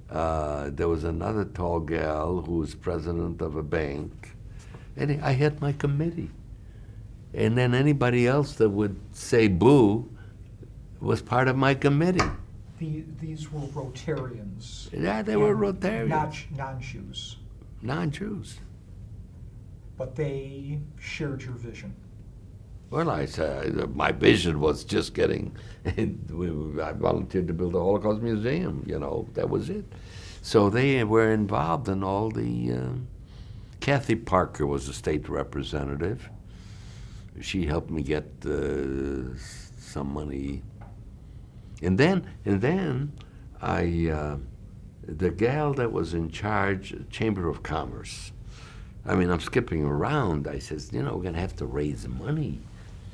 There was another tall gal who was president of a bank. And I had my committee. And then anybody else that would say boo was part of my committee. These were Rotarians. Yeah, they were Rotarians. Not non-Jews. Non-Jews. But they shared your vision. Well, I said my vision was just getting. I volunteered to build a Holocaust museum. You know, that was it. So they were involved in all the. Kathy Parker was a state representative. She helped me get some money, and then I. The gal that was in charge, Chamber of Commerce. I mean, I'm skipping around. I says, we're going to have to raise money.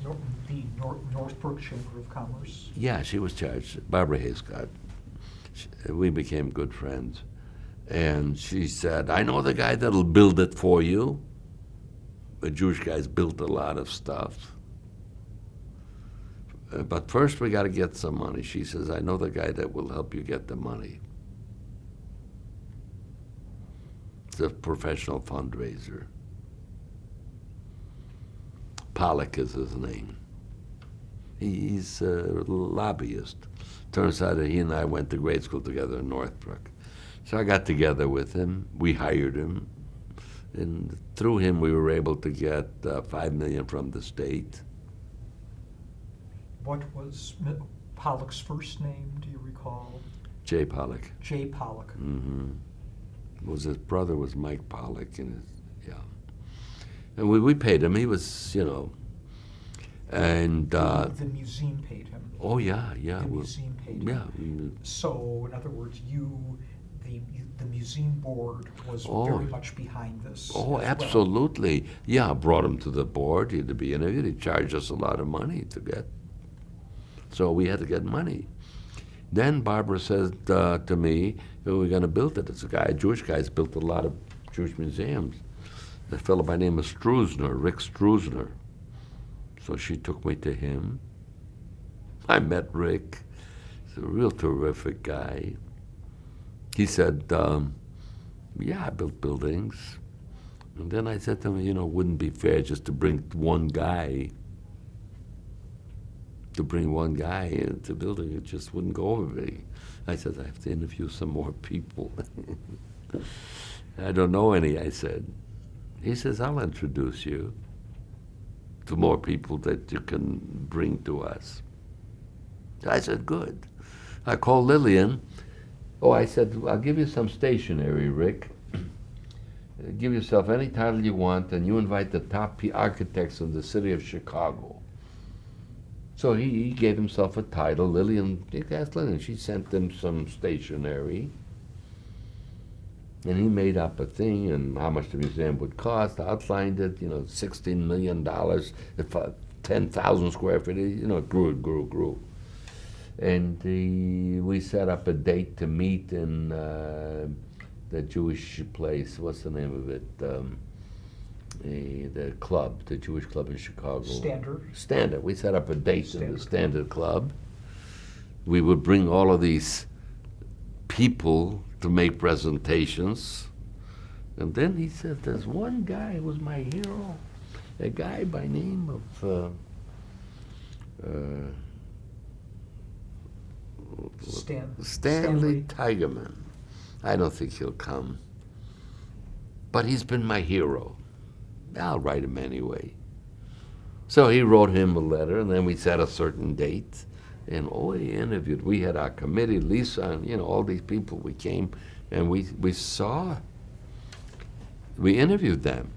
The Northbrook Chamber of Commerce? Yeah, she was charged. Barbara Hayscott. We became good friends. And she said, I know the guy that'll build it for you. The Jewish guys built a lot of stuff. But first we got to get some money. She says, I know the guy that will help you get the money. It's a professional fundraiser. Pollock is his name. He's a lobbyist. Turns out that he and I went to grade school together in Northbrook. So I got together with him. We hired him. And through him, we were able to get $5 million from the state. What was Pollock's first name, do you recall? Jay Pollock. Jay Pollock. Mm-hmm. His brother was Mike Pollock, and and we paid him. He was, and The museum paid him. oh yeah. The museum paid him. Yeah. So, in other words, the museum board was very much behind this. Oh, as absolutely. Yeah, I brought him to the board. He had to be interviewed. He charged us a lot of money to get. So we had to get money. Then Barbara says to me, we're going to build it. It's a Jewish guy's built a lot of Jewish museums. A fellow by the name of Struzner, Rick Struzner. So she took me to him. I met Rick. He's a real terrific guy. He said, yeah, I built buildings. And then I said to him, it wouldn't be fair just to bring one guy into building. It just wouldn't go over very. I said, I have to interview some more people. I don't know any, I said. He says, I'll introduce you to more people that you can bring to us. I said, good. I called Lillian. I said, I'll give you some stationery, Rick. Give yourself any title you want, and you invite the top architects in the city of Chicago. So he gave himself a title. Lillian, asked Lillian, she sent him some stationery. And he made up a thing and how much the museum would cost, outlined it, $16 million, 10,000 square feet, it grew. And we set up a date to meet in the Jewish place. What's the name of it? The club, the Jewish club in Chicago. Standard. We set up a date in the Standard Club. We would bring all of these people to make presentations. And then he said, there's one guy who was my hero, a guy by name of Stanley Tigerman. I don't think he'll come, but he's been my hero. I'll write him anyway. So he wrote him a letter, and then we set a certain date, and he interviewed. We had our committee, Lisa, and all these people. We came, and we interviewed them.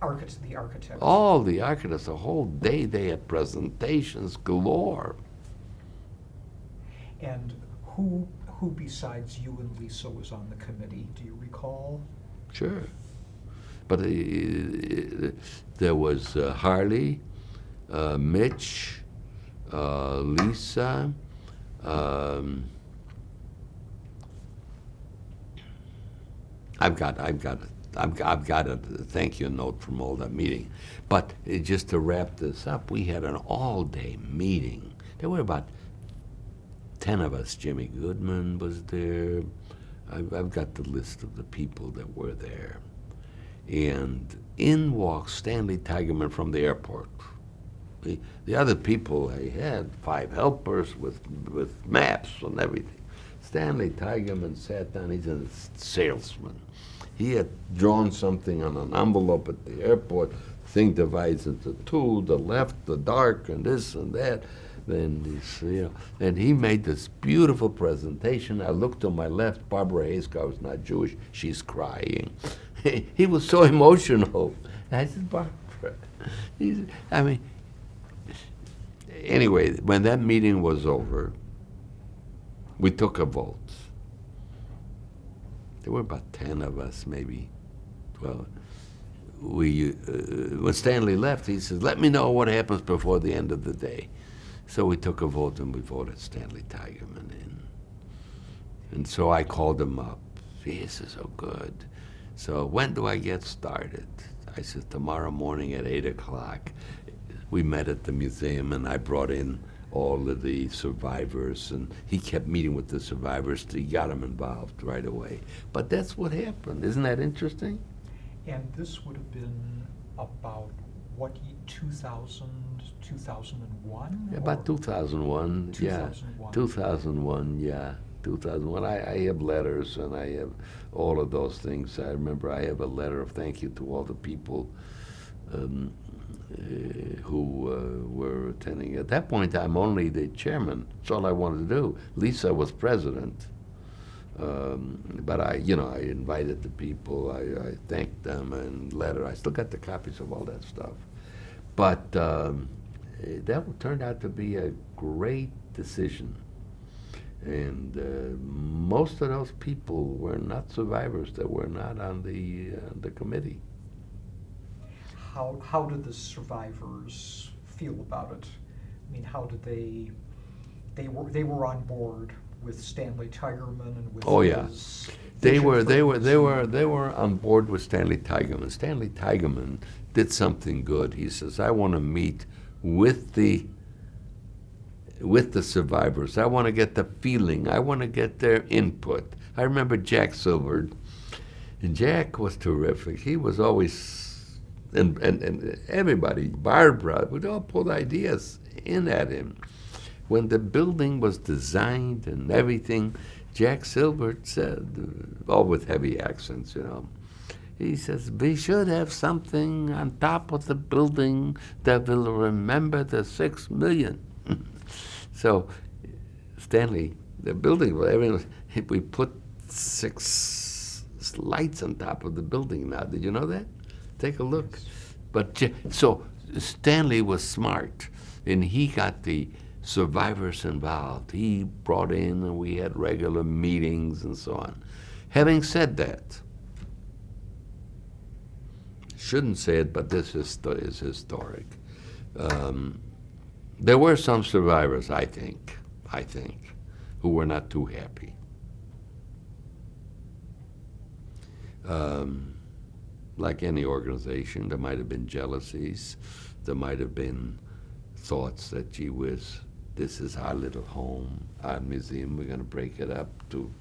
The architects. All the architects, the whole day they had presentations galore. And who besides you and Lisa was on the committee? Do you recall? Sure. But there was Harley, Mitch, Lisa, I've got a thank you note from all that meeting. But just to wrap this up, we had an all-day meeting. There were about 10 of us. Jimmy Goodman was there. I've got the list of the people that were there. And in walks Stanley Tigerman from the airport. The other people, I had 5 helpers with maps and everything. Stanley Tigerman sat down. He's a salesman. He had drawn something on an envelope at the airport. Thing divides into 2, the left, the dark, and this and that. Then and he made this beautiful presentation. I looked to my left. Barbara Hayscar was not Jewish. She's crying. He was so emotional. I said, Barbara. Anyway, when that meeting was over, we took a vote. There were about 10 of us, maybe 12. When Stanley left, he says, let me know what happens before the end of the day. So we took a vote, and we voted Stanley Tigerman in. And so I called him up. This is so good. So when do I get started? I said, tomorrow morning at 8 o'clock. We met at the museum, and I brought in all of the survivors, and he kept meeting with the survivors. He got them involved right away. But that's what happened. Isn't that interesting? And this would have been about what, 2000, 2001? About 2001, yeah. 2001. 2001, yeah. 2001. I have letters and I have all of those things. I remember I have a letter of thank you to all the people um, who were attending. At that point, I'm only the chairman. That's all I wanted to do. Lisa was president. But I invited the people. I thanked them and letter. I still got the copies of all that stuff. But that turned out to be a great decision. And most of those people were not survivors that were not on the committee. How did the survivors feel about it? I mean, how did they were on board with Stanley Tigerman and with Oh yeah, his they vision were for they the were they museum? were they were on board with Stanley Tigerman. Stanley Tigerman did something good. He says, "I want to meet with the survivors. I want to get the feeling. I want to get their input." I remember Jack Silver, and Jack was terrific. He was always, and everybody, Barbara, would all put ideas in at him. When the building was designed and everything, Jack Silver said, all with heavy accents, he says, "We should have something on top of the building that will remember the 6 million." So, Stanley, the building, we put 6 lights on top of the building now. Did you know that? Take a look. But so Stanley was smart, and he got the survivors involved. He brought in, and we had regular meetings and so on. Having said that, shouldn't say it, but this is historic. There were some survivors, I think, who were not too happy. Like any organization, there might have been jealousies. There might have been thoughts that, gee whiz, this is our little home, our museum, we're going to break it up to,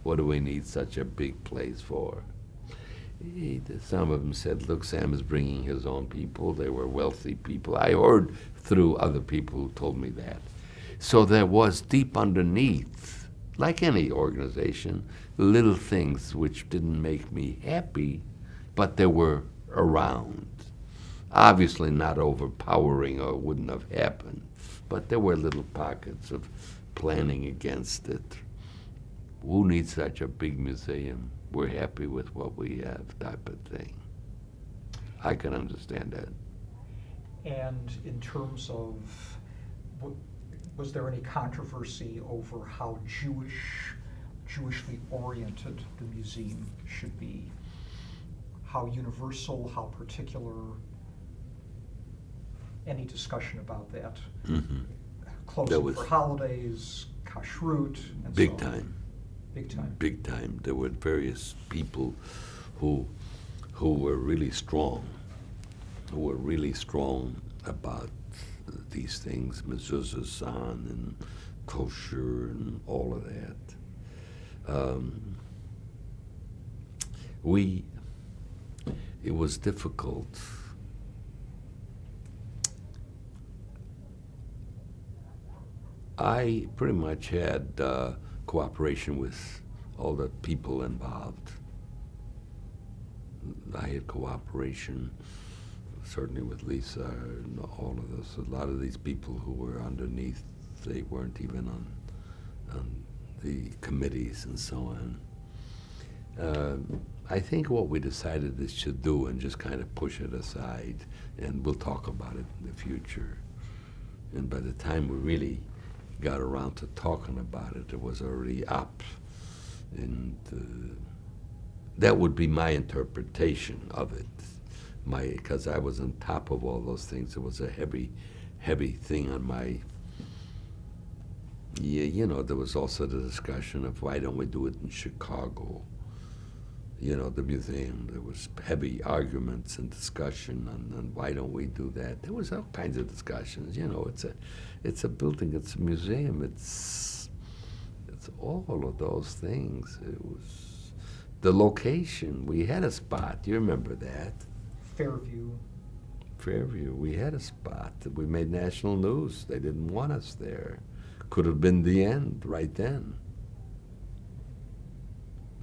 what do we need such a big place for? Some of them said, look, Sam is bringing his own people. They were wealthy people. I heard through other people who told me that. So there was deep underneath, like any organization, little things which didn't make me happy, but they were around. Obviously not overpowering or wouldn't have happened, but there were little pockets of planning against it. Who needs such a big museum? We're happy with what we have, type of thing. I can understand that. And in terms of, was there any controversy over how Jewishly oriented the museum should be? How universal, how particular? Any discussion about that? Mm-hmm. Closing for holidays, kashrut, and big so on. time. Big time. Big time. There were various people who were really strong, about these things, mezuzah and kosher and all of that. It was difficult. I pretty much had cooperation with all the people involved. I had cooperation, certainly with Lisa and all of this. A lot of these people who were underneath, they weren't even on the committees and so on. I think what we decided this should do and just kind of push it aside, and we'll talk about it in the future. And by the time we really got around to talking about it, it was already up. And that would be my interpretation of it. Because I was on top of all those things. It was a heavy, heavy thing on my, there was also the discussion of why don't we do it in Chicago? The museum. There was heavy arguments and discussion on why don't we do that. There was all kinds of discussions. It's a building. It's a museum. It's all of those things. It was the location. We had a spot. You remember that? Fairview. Fairview. We had a spot. We made national news. They didn't want us there. Could have been the end right then.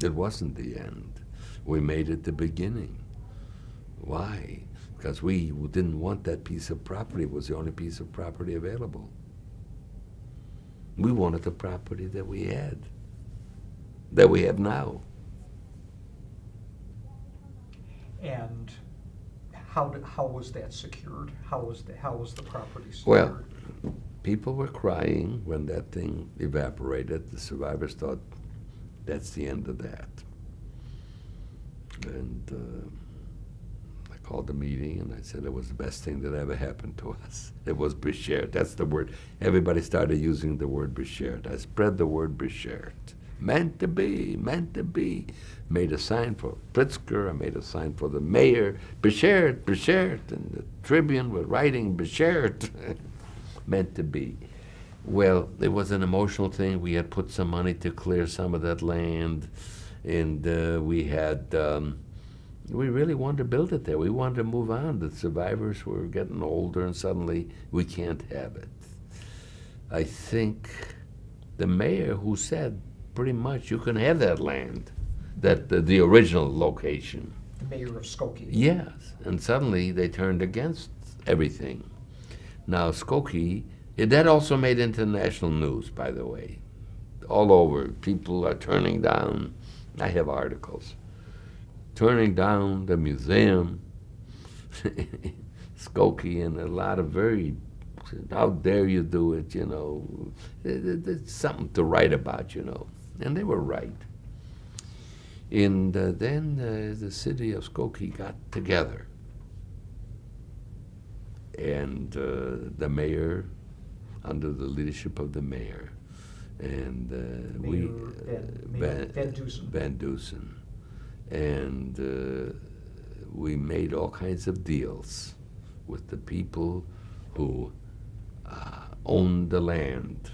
It wasn't the end. We made it the beginning. Why? Because we didn't want that piece of property. It was the only piece of property available. We wanted the property that we had, that we have now. And how was that secured? How was the property secured? Well, people were crying when that thing evaporated. The survivors thought that's the end of that. And I called a meeting and I said it was the best thing that ever happened to us. It was beschert. That's the word. Everybody started using the word beschert. I spread the word beschert. Meant to be, meant to be. Made a sign for Pritzker. I made a sign for the mayor. Beschert, beschert. And the Tribune were writing beschert. Meant to be. Well, it was an emotional thing. We had put some money to clear some of that land. And we really wanted to build it there. We wanted to move on. The survivors were getting older, and suddenly we can't have it. I think the mayor who said, pretty much, you can have that land, that the original location. The mayor of Skokie. Yes, and suddenly they turned against everything. Now Skokie, that also made international news, by the way. All over, people are turning down. I have articles. Turning down the museum, Skokie, and a lot of very, how dare you do it, you know. It's something to write about, you know. And they were right. And then the city of Skokie got together. And the mayor, under the leadership of the mayor, and Van Dusen. And we made all kinds of deals with the people who owned the land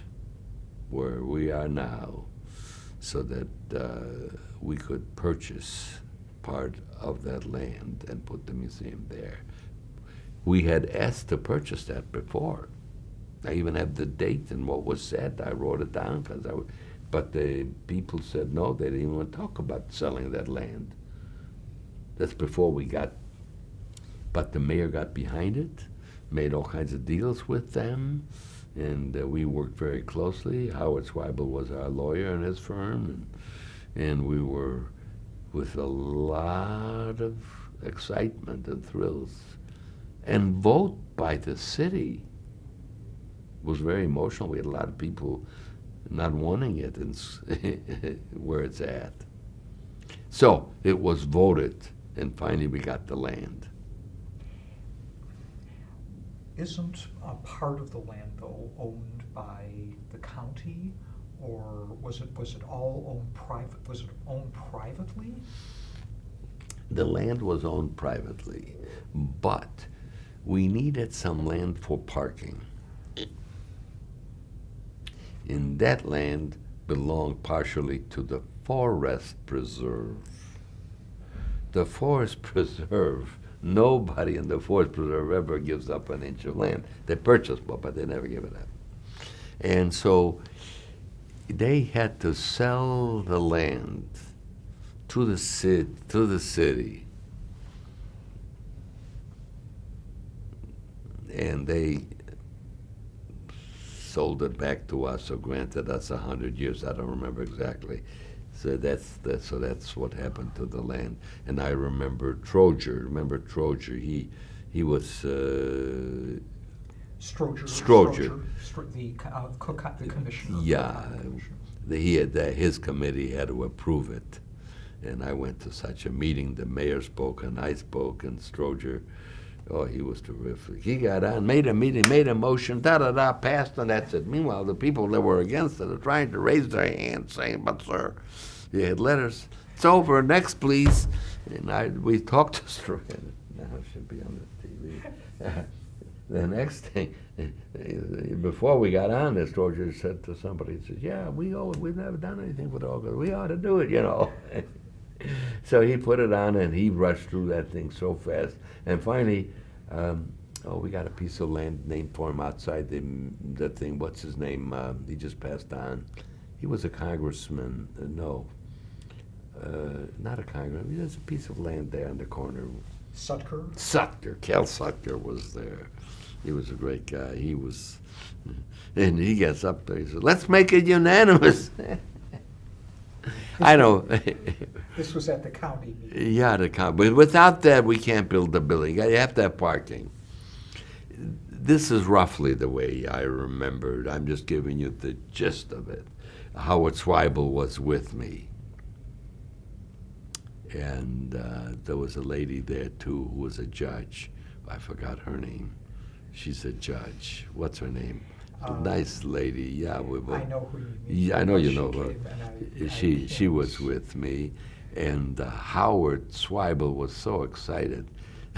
where we are now, so that we could purchase part of that land and put the museum there. We had asked to purchase that before. I even have the date and what was said. I wrote it down but the people said no, they didn't even want to talk about selling that land. That's before we got, but the mayor got behind it, made all kinds of deals with them, and we worked very closely. Howard Zweibel was our lawyer in his firm, and we were with a lot of excitement and thrills. And vote by the city was very emotional. We had a lot of people not wanting it and where it's at. So it was voted, and finally we got the land. Isn't a part of the land, though, owned by the county, or was it all owned private? Was it owned privately? The land was owned privately, but we needed some land for parking. And that land belonged partially to the Forest Preserve. The Forest Preserve, nobody in the Forest Preserve ever gives up an inch of land. They purchase one, but they never give it up. And so they had to sell the land to the city. And they sold it back to us or granted us 100 years. I don't remember exactly. So that's what happened to the land. And I remember Troger. Remember Troger? He was Stroger. The commissioner. Yeah, his committee had to approve it, and I went to such a meeting. The mayor spoke, and I spoke, and Stroger. Oh, he was terrific. He got on, made a meeting, made a motion, da-da-da, passed, and that's it. Meanwhile, the people that were against it are trying to raise their hands, saying, but sir, you had letters. It's over, next please. And we talked to Stroger. Now it should be on the TV. The next thing, before we got on this, Stroger said to somebody, he says, yeah, we've never done anything for the Holocaust. We ought to do it, you know. So he put it on, and he rushed through that thing so fast. And finally, We got a piece of land named for him outside the thing. What's his name? He just passed on. He was a congressman. No, not a congressman. There's a piece of land there on the corner. Sutker? Sutker. Cal Sutker was there. He was a great guy. He was, and he gets up there. He says, "Let's make it unanimous." I know. This was at the county meeting. Yeah, but without that, we can't build the building. You have to have parking. This is roughly the way I remembered. I'm just giving you the gist of it. Howard Zweibel was with me. And there was a lady there, too, who was a judge. I forgot her name. She's a judge. What's her name? Nice lady. Yeah, I know who you mean. Yeah, I know you She know her. came and I She can't- was with me, and Howard Zweibel was so excited.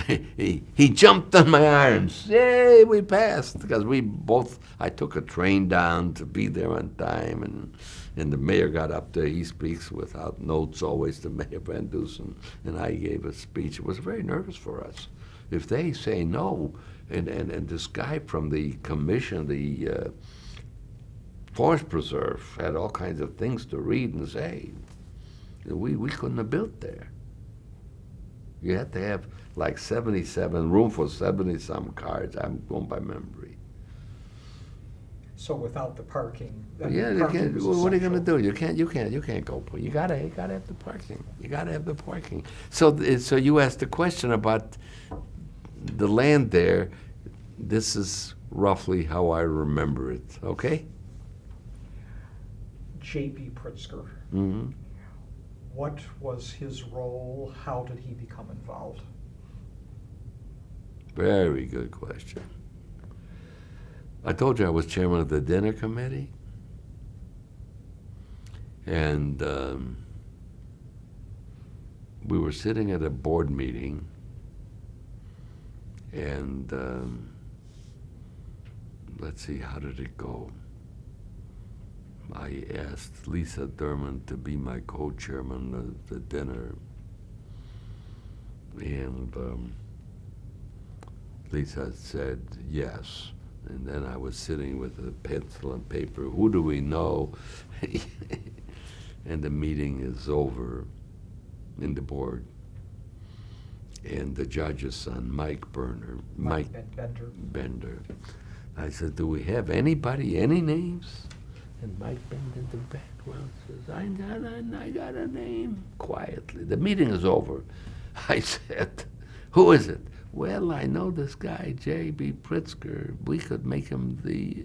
he jumped on my arms. Yay, we passed because we both. I took a train down to be there on time, and the mayor got up there. He speaks without notes always to Mayor Van Dusen, and I gave a speech. It was very nervous for us. If they say no, and this guy from the commission, the Forest Preserve, had all kinds of things to read and say. We couldn't have built there. You had to have like 77, room for 70-some cars. I'm going by memory. So without the parking. Yeah, you parking can't, was what are you going to essential. do? You can't go. You gotta have the parking. You gotta have the parking. So you asked the question about the land there. This is roughly how I remember it. Okay. J.B. Pritzker. Mm-hmm. What was his role? How did he become involved? Very good question. I told you I was chairman of the dinner committee, and we were sitting at a board meeting, and let's see, how did it go? I asked Lisa Derman to be my co-chairman of the dinner, and Lisa said yes. And then I was sitting with a pencil and paper. Who do we know? And the meeting is over in the board. And the judge's son, Mike Bender. I said, do we have anybody, any names? And Mike Bender in the background says, I got a name. Quietly. The meeting is over. I said, who is it? Well, I know this guy, J.B. Pritzker. We could make him the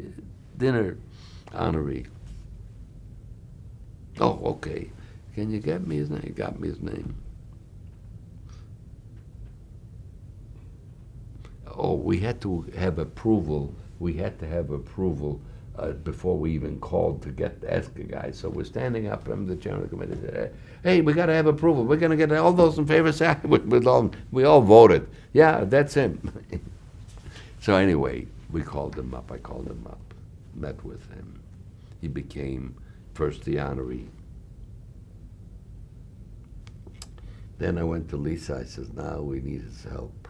dinner honoree. Oh, okay. Can you get me his name? He got me his name. Oh, we had to have approval. We had to have approval before we even called to ask a guy. So we're standing up. I'm the chairman of the committee. Said, hey, we got to have approval. We're going to get all those in favor. Say, we all voted. Yeah, that's him. So anyway, we called him up. I called him up, met with him. He became first the honoree. Then I went to Lisa. I said, now we need his help.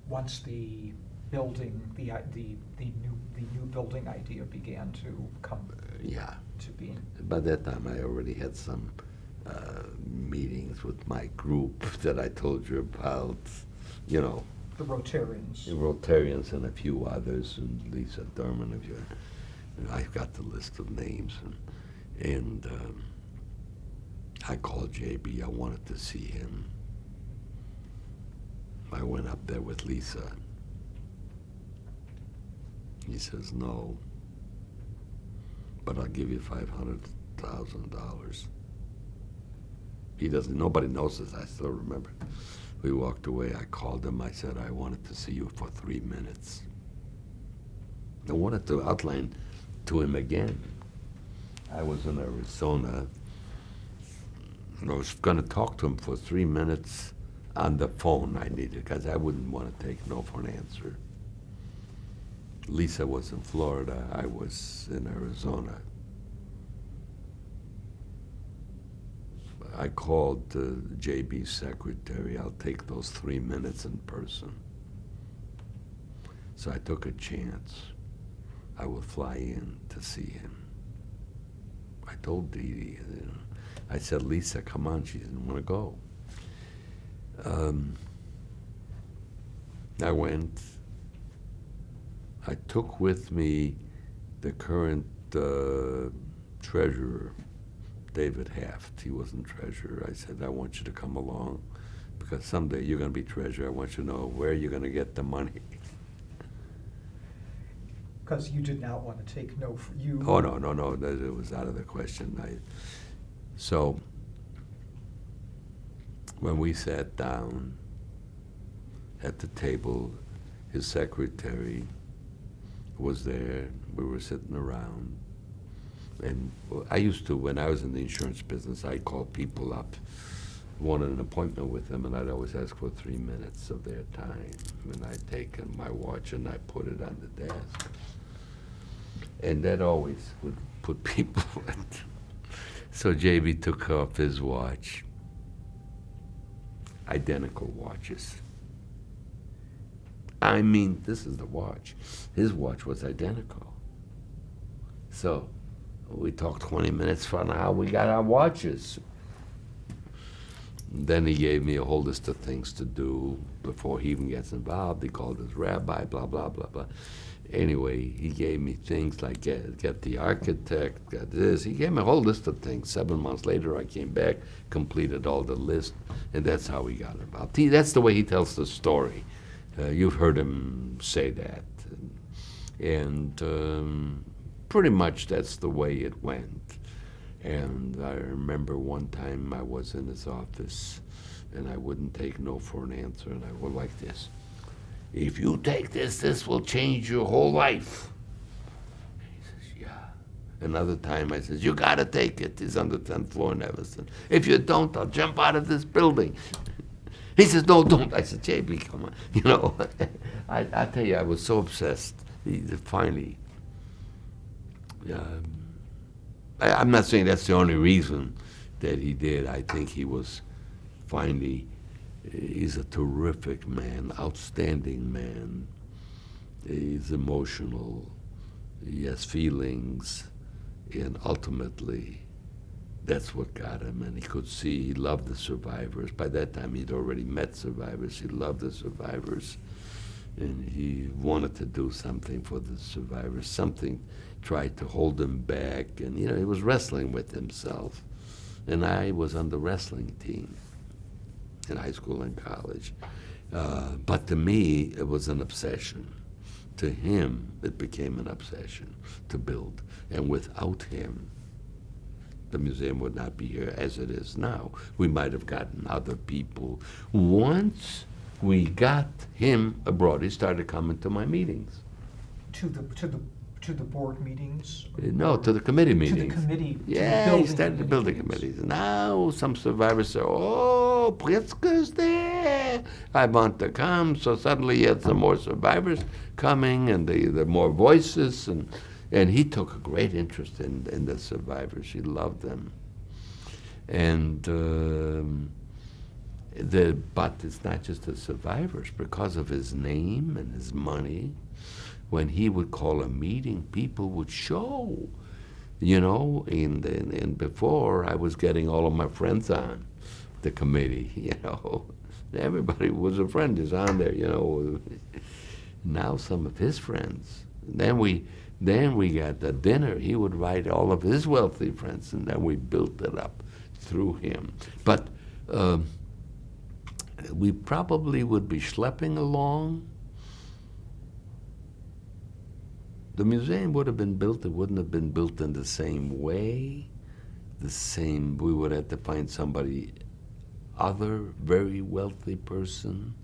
Once the building, the new building idea began to come Yeah. to being. By that time, I already had some meetings with my group that I told you about, you know, The Rotarians. the Rotarians and a few others, and Lisa Derman. I've got the list of names, and I called JB. I wanted to see him. I went up there with Lisa. He says, no, but I'll give you $500,000. He doesn't, nobody knows this, I still remember. We walked away, I called him, I said, I wanted to see you for 3 minutes. I wanted to outline to him again. I was in Arizona, and I was gonna talk to him for 3 minutes on the phone I needed, because I wouldn't want to take no for an answer. Lisa was in Florida, I was in Arizona. I called JB's secretary. I'll take those 3 minutes in person. So I took a chance. I would fly in to see him. I told Dee Dee, I said, Lisa, come on. She didn't want to go. I went. I took with me the current treasurer, David Haft. He wasn't treasurer. I said, I want you to come along because someday you're going to be treasurer. I want you to know where you're going to get the money. Because you did not want to take no for you. Oh, no, it was out of the question. So when we sat down at the table, his secretary was there. We were sitting around. And I used to, when I was in the insurance business, I'd call people up, wanted an appointment with them, and I'd always ask for 3 minutes of their time. And I'd take my watch and I'd put it on the desk. And that always would put people at. So JB took off his watch. Identical watches. I mean, this is the watch. His watch was identical. So we talked 20 minutes for how we got our watches. Then he gave me a whole list of things to do before he even gets involved. He called his rabbi, blah, blah, blah, blah. Anyway, he gave me things like get the architect, got this. He gave me a whole list of things. 7 months later, I came back, completed all the list, and that's how we got involved. That's the way he tells the story. You've heard him say that. And pretty much that's the way it went. And I remember one time I was in his office, and I wouldn't take no for an answer, and I would like this. If you take this, this will change your whole life. He says, yeah. Another time I says, you gotta take it. He's on the 10th floor in Evanston. If you don't, I'll jump out of this building. He says, no, don't. I said, JB, come on. You know, I tell you, I was so obsessed. Finally, I'm not saying that's the only reason that he did. I think he was finally, he's a terrific man, outstanding man. He's emotional, he has feelings, and ultimately, that's what got him. And he could see he loved the survivors. By that time, he'd already met survivors. He loved the survivors. And he wanted to do something for the survivors, something tried to hold him back. And, you know, he was wrestling with himself. And I was on the wrestling team in high school and college. But to me, it was an obsession. To him, it became an obsession to build. And without him, the museum would not be here as it is now. We might have gotten other people. Once we got him abroad, he started coming to my meetings. To the board meetings? No, to the committee meetings. To the committee. Yeah, he started the building committees. Now some survivors say, oh, Pritzker's there. I want to come. So suddenly you had some more survivors coming, and the more voices, and he took a great interest in the survivors. He loved them. And but it's not just the survivors. Because of his name and his money, when he would call a meeting, people would show, you know. And before, I was getting all of my friends on the committee, you know. Everybody was a friend is on there, you know. Now some of his friends. Then we got the dinner. He would invite all of his wealthy friends, and then we built it up through him. But we probably would be schlepping along. The museum would have been built. It wouldn't have been built in the same way. We would have to find somebody, other very wealthy person.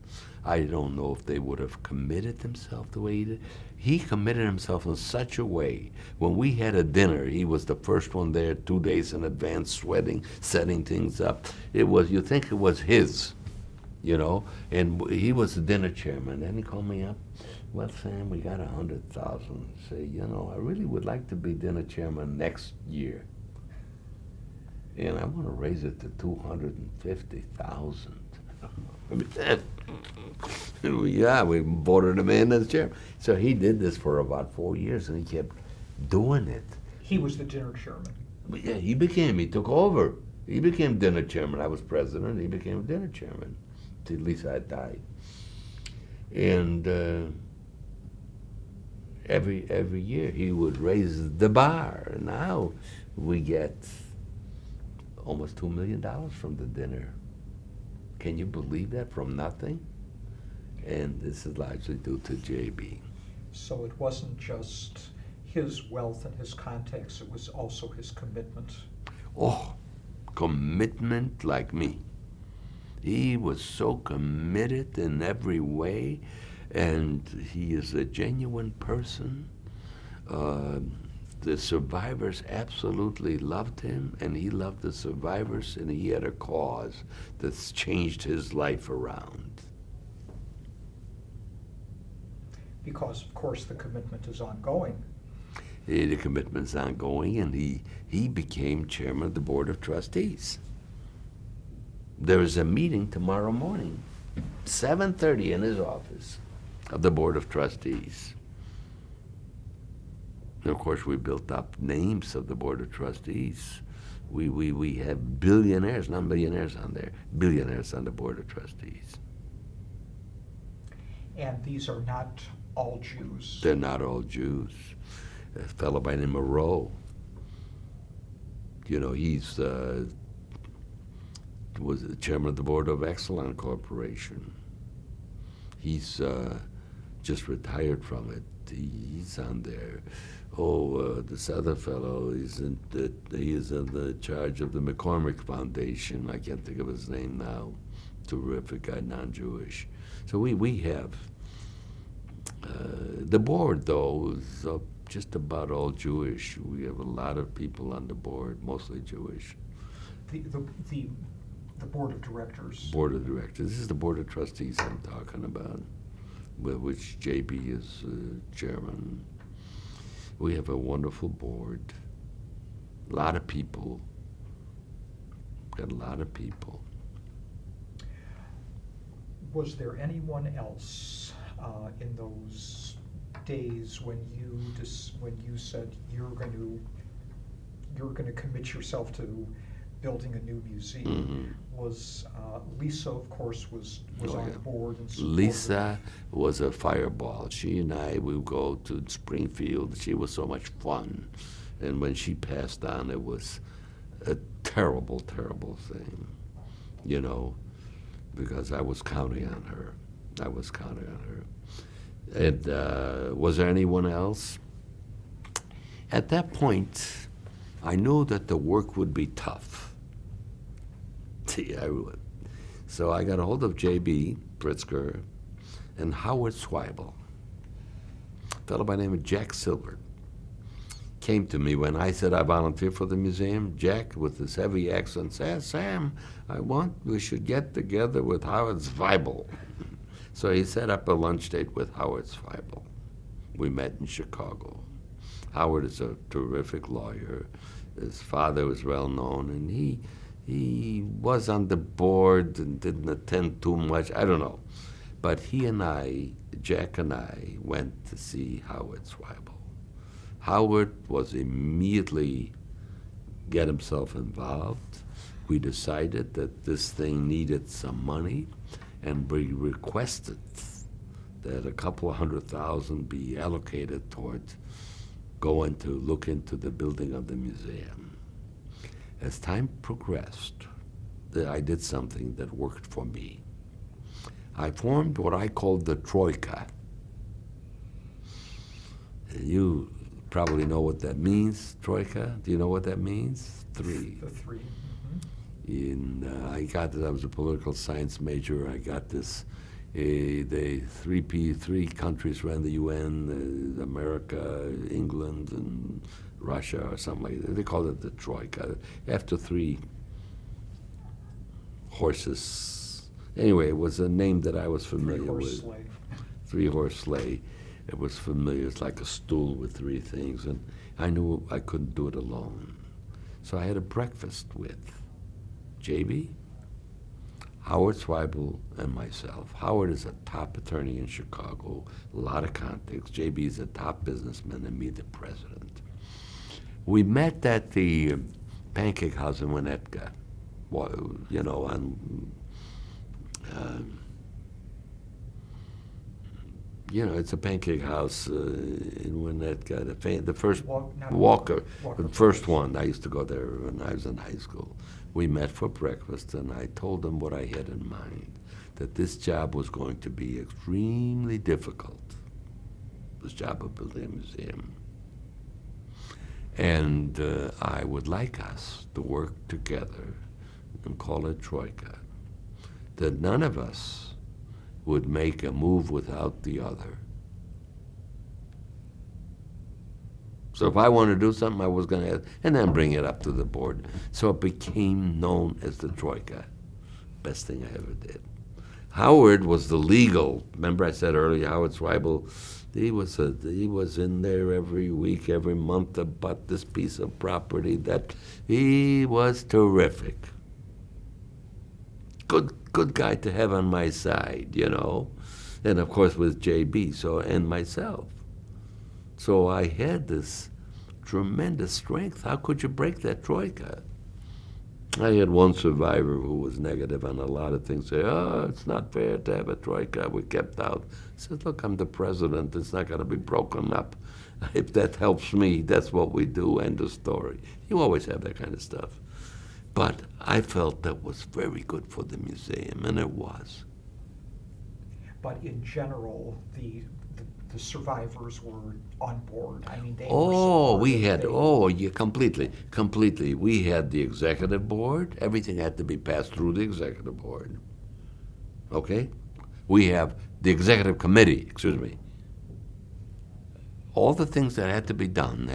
I don't know if they would have committed themselves the way he did. He committed himself in such a way. When we had a dinner, he was the first one there 2 days in advance, sweating, setting things up. You'd think it was his, you know, and he was the dinner chairman. Then he called me up. Well, Sam, we got 100,000. Say, you know, I really would like to be dinner chairman next year. and I want to raise it to 250,000. Yeah, we voted him in as chairman. So he did this for about 4 years, and he kept doing it. He was the dinner chairman. But yeah, he took over. He became dinner chairman. I was president. He became dinner chairman. Till at least I died. And every year he would raise the bar. And now we get almost $2 million from the dinner. Can you believe that? From nothing? And this is largely due to JB. So it wasn't just his wealth and his contacts, it was also his commitment. Oh, commitment like me. He was so committed in every way, and he is a genuine person. The survivors absolutely loved him, and he loved the survivors, and he had a cause that's changed his life around. Because, of course, the commitment is ongoing. The commitment's ongoing, and he became chairman of the Board of Trustees. There is a meeting tomorrow morning, 7:30 in his office, of the Board of Trustees. And of course, we built up names of the Board of Trustees. We have billionaires, not millionaires on there, billionaires on the Board of Trustees. And these are not all Jews. They're not all Jews. A fellow by the name of Rowe, you know, he's was the chairman of the board of Exelon Corporation. He's just retired from it. He's on there. Oh, this other fellow, he is in the charge of the McCormick Foundation. I can't think of his name now. Terrific guy, non-Jewish. So we have the board, though, is just about all Jewish. We have a lot of people on the board, mostly Jewish. The board of directors. Board of directors. This is the board of trustees I'm talking about, which JB is chairman. We have a wonderful board. A lot of people. Got a lot of people. Was there anyone else in those days when you said you're going to commit yourself to building a new museum? Mm-hmm. Was Lisa, of course, was Oh, on yeah. the board and supported. Lisa was a fireball. She and I would go to Springfield. She was so much fun. And when she passed on, it was a terrible, terrible thing, you know, because I was counting on her. And was there anyone else? At that point, I knew that the work would be tough. So I got a hold of J.B. Pritzker and Howard Zweibel. A fellow by the name of Jack Silver came to me when I said I volunteer for the museum. Jack, with his heavy accent, said, Sam, we should get together with Howard Zweibel. So he set up a lunch date with Howard Zweibel. We met in Chicago. Howard is a terrific lawyer. His father was well known, and he was on the board and didn't attend too much. I don't know. But Jack and I, went to see Howard Zweibel. Howard was immediately get himself involved. We decided that this thing needed some money, and we requested that a couple of $100,000 be allocated towards going to look into the building of the museum. As time progressed, I did something that worked for me. I formed what I called the Troika. You probably know what that means, Troika. Do you know what that means? Three. The three. Mm-hmm. I was a political science major. I got this. The three countries ran the UN, America, England, and Russia, or something like that. They called it the Troika, after three horses. Anyway, it was a name that I was familiar with. Sleigh. Three-horse sleigh. It was familiar. It's like a stool with three things, and I knew I couldn't do it alone. So I had a breakfast with JB, Howard Zweibel, and myself. Howard is a top attorney in Chicago, a lot of contacts. JB is a top businessman, and me, the president. We met at the Pancake House in Winnetka, on, it's a pancake house in Winnetka, the first Walker, the first one. I used to go there when I was in high school. We met for breakfast, and I told him what I had in mind, that this job was going to be extremely difficult, this job of building a museum. And I would like us to work together and call it Troika, that none of us would make a move without the other. So if I wanted to do something, I was going to, and then bring it up to the board. So it became known as the Troika. Best thing I ever did. Howard was the legal. Remember I said earlier, Howard Zweibel, he was in there every week, every month about this piece of property. That he was terrific. Good guy to have on my side, and of course with JB, and myself. So I had this tremendous strength. How could you break that Troika? I had one survivor who was negative on a lot of things, say, oh, it's not fair to have a Troika, we kept out. I said, look, I'm the president, it's not going to be broken up. If that helps me, that's what we do, end of story. You always have that kind of stuff. But I felt that was very good for the museum, and it was. But in general, the survivors were on board. I mean, they were completely. We had the executive board. Everything had to be passed through the executive board. Okay? We have the executive committee, all the things that had to be done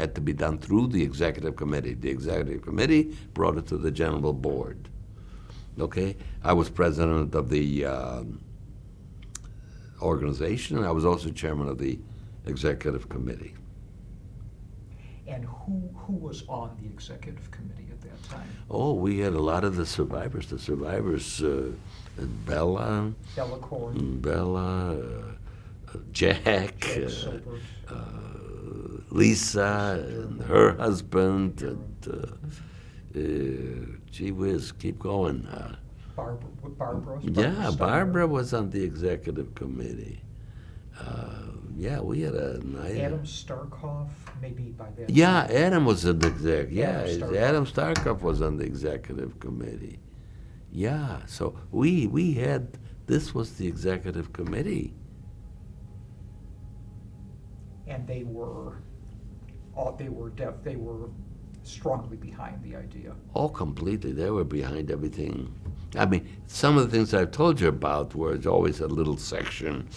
through the executive committee. The executive committee brought it to the general board. Okay? I was president of the organization, and I was also chairman of the executive committee. And who was on the executive committee at that time? Oh, we had a lot of the survivors. Bella Corn, Jack Lisa and her husband, and gee whiz, keep going. Barbara? Yeah, Barbara was on the executive committee. We had a nice... Adam Starkhoff, maybe by then. Yeah, Adam was on the exec. Yeah, Adam Starkhoff was on the executive committee. Yeah, so we had, this was the executive committee. And they were strongly behind the idea. Oh, completely. They were behind everything. I mean, some of the things I've told you about were always a little section.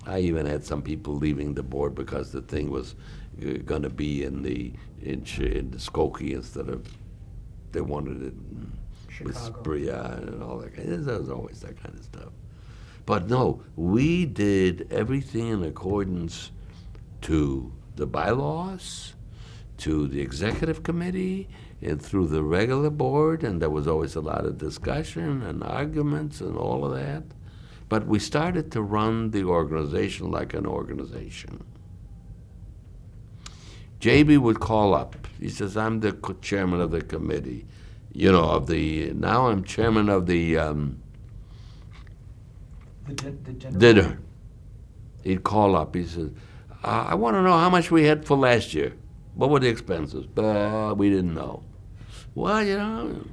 I even had some people leaving the board because the thing was going to be in the Skokie instead of, they wanted it in Chicago. And all that. There was always that kind of stuff. But no, we did everything in accordance to the bylaws, to the executive committee, and through the regular board, and there was always a lot of discussion and arguments and all of that. But we started to run the organization like an organization. JB would call up. He says, I'm the chairman of the committee. Now I'm chairman of the dinner. He'd call up. He says, I want to know how much we had for last year. What were the expenses? We didn't know. Well,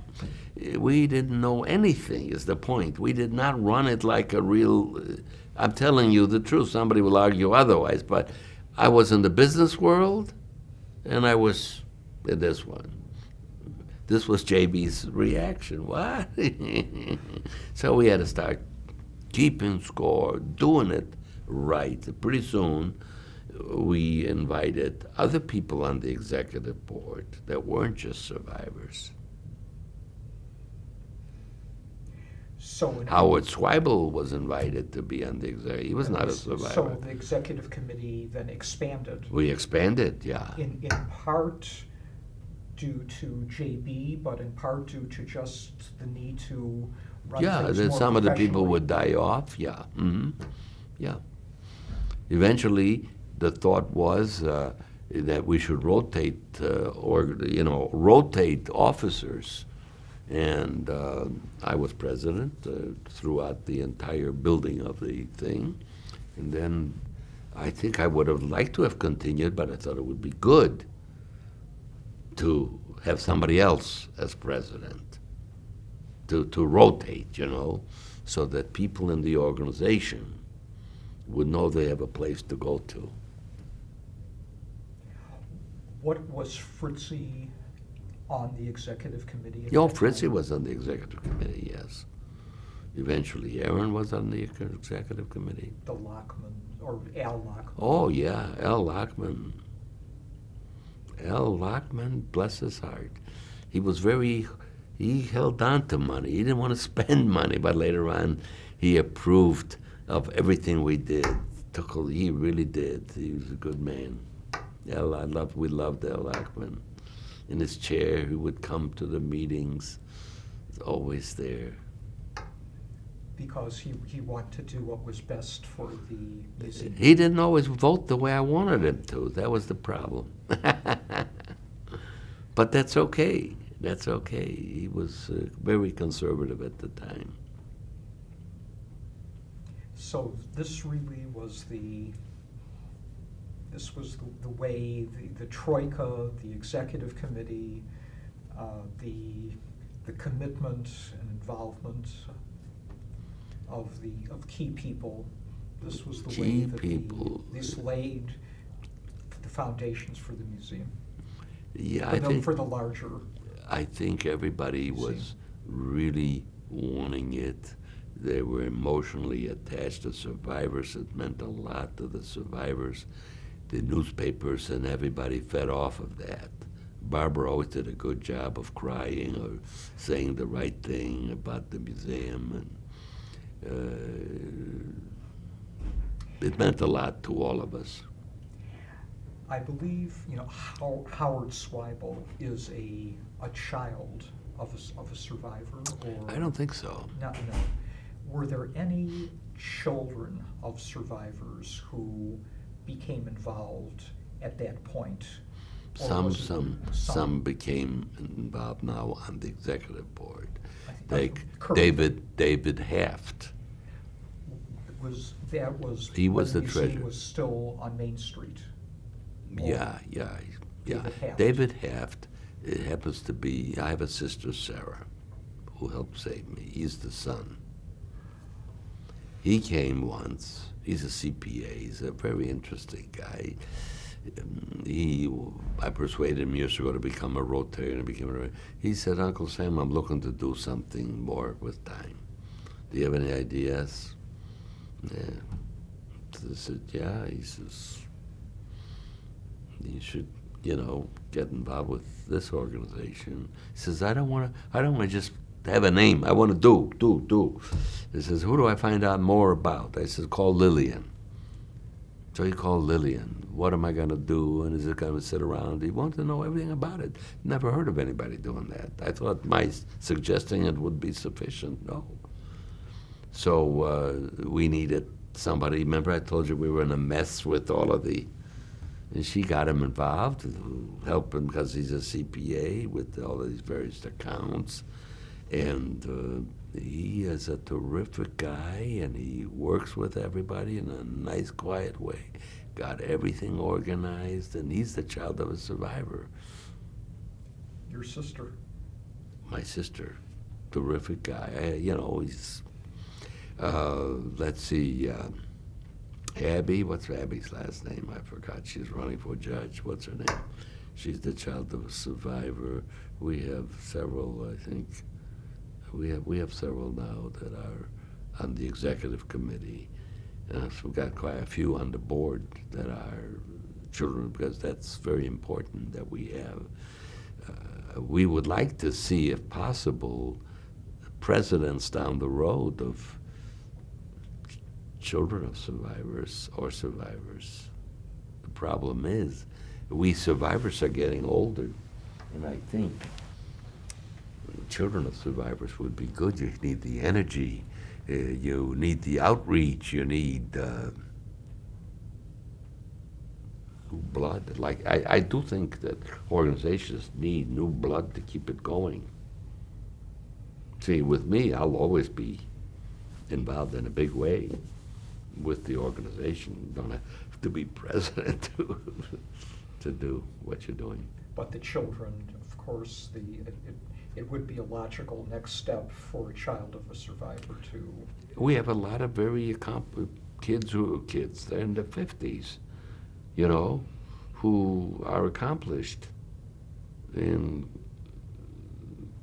we didn't know anything is the point. We did not run it like a real, I'm telling you the truth. Somebody will argue otherwise, but I was in the business world, and I was in this one. This was JB's reaction. What? So we had to start keeping score, doing it right. Pretty soon, we invited other people on the executive board that weren't just survivors. So Howard Zweibel was invited to be on the executive. He was not a survivor. So the executive committee then expanded. We expanded, yeah. In part due to JB, but in part due to just the need to run Yeah, things then more some of the people professionally? would die off. Yeah, yeah. Eventually, the thought was that we should rotate, rotate officers. And I was president throughout the entire building of the thing. And then I think I would have liked to have continued, but I thought it would be good to have somebody else as president, to rotate, so that people in the organization would know they have a place to go to. What was Fritzie on the executive committee at that Fritzie time? was on the executive committee, yes. Eventually, Aaron was on the executive committee. The Lockman, or Al Lockman? Oh, yeah, Al Lockman. Al Lockman, bless his heart. He held on to money. He didn't want to spend money, but later on, he approved of everything we did. He really did. He was a good man. We loved Al Lockman. In his chair, he would come to the meetings. He's always there. Because he wanted to do what was best for the museum. He didn't always vote the way I wanted him to. That was the problem. But that's okay. That's okay. He was very conservative at the time. So this really was the way the Troika, the executive committee, the commitment and involvement of key people. This was the way that this laid the foundations for the museum. Yeah, For the larger. I think everybody was really wanting it. They were emotionally attached to survivors. It meant a lot to the survivors. The newspapers and everybody fed off of that. Barbara always did a good job of crying or saying the right thing about the museum, and it meant a lot to all of us. I believe Howard Zweibel is a child of a survivor. Or I don't think so. No. Were there any children of survivors who became involved at that point? Some became involved now on the executive board. Like David Haft. He was the treasurer. He was still on Main Street. Yeah. David Haft. It happens to be. I have a sister, Sarah, who helped save me. He's the son. He came once. He's a CPA. He's a very interesting guy. I persuaded him years ago to become a Rotarian. He said, "Uncle Sam, I'm looking to do something more with time. Do you have any ideas?" Yeah. So I said, "Yeah." He says, "You should, get involved with this organization." He says, I don't want to just have a name. I want to do. He says, "Who do I find out more about?" I said, "Call Lillian." So he called Lillian. What am I going to do? And is it going to sit around? He wanted to know everything about it. Never heard of anybody doing that. I thought my suggesting it would be sufficient. No. So we needed somebody. Remember I told you we were in a mess with all of the... And she got him involved, helped him because he's a CPA with all of these various accounts. And he is a terrific guy, and he works with everybody in a nice, quiet way. Got everything organized, and he's the child of a survivor. Your sister? My sister. Terrific guy. He's... let's see... Abby, what's Abby's last name? I forgot. She's running for judge. What's her name? She's the child of a survivor. We have several, I think. We have several now that are on the executive committee. So we've got quite a few on the board that are children, because that's very important that we have. We would like to see, if possible, presidents down the road of children of survivors or survivors. The problem is, we survivors are getting older. And I think children of survivors would be good. You need the energy, you need the outreach, you need blood. Like I do think that organizations need new blood to keep it going. See, with me, I'll always be involved in a big way with the organization. You don't have to be president to do what you're doing. But the children, of course, it would be a logical next step for a child of a survivor to. We have a lot of very accomplished kids they're in their 50s, you know, who are accomplished and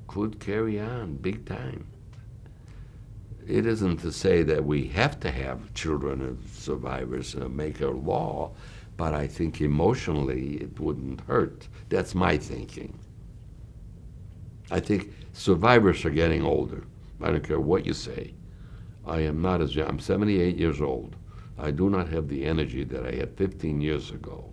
could carry on big time. It isn't to say that we have to have children of survivors make a law, but I think emotionally it wouldn't hurt. That's my thinking. I think survivors are getting older. I don't care what you say. I am not as young. I'm 78 years old. I do not have the energy that I had 15 years ago.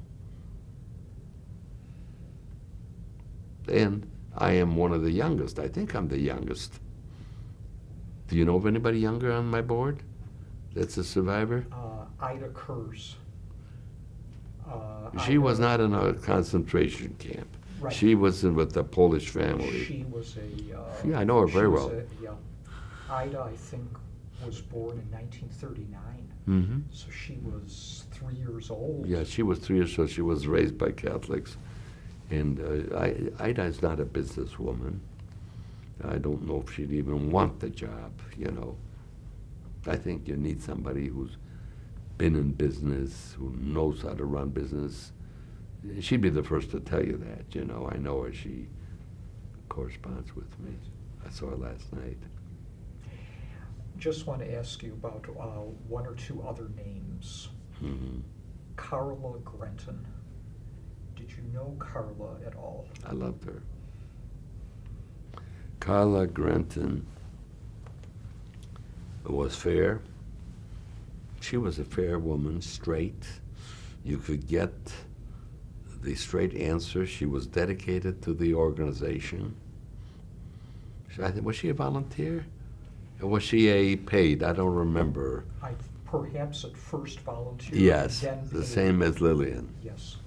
And I am one of the youngest. I think I'm the youngest. Do you know of anybody younger on my board that's a survivor? Ida Kurz. She was not in a concentration camp. Right. She was with the Polish family. She was a. Yeah, I know her very well. Yeah. Ida, I think, was born in 1939. Mm-hmm. So she was 3 years old. Yeah, she was 3 years old. She was raised by Catholics. And Ida's not a businesswoman. I don't know if she'd even want the job, you know. I think you need somebody who's been in business, who knows how to run business. She'd be the first to tell you that, you know. I know her. She corresponds with me. I saw her last night. Just want to ask you about one or two other names. Mm-hmm. Carla Grenton. Did you know Carla at all? I loved her. Carla Grenton was fair. She was a fair woman, straight. You could get the straight answer. She was dedicated to the organization. Was she a volunteer? Or was she a paid? I don't remember. Perhaps at first volunteer. Yes, then the paid. same as Lillian. Yes.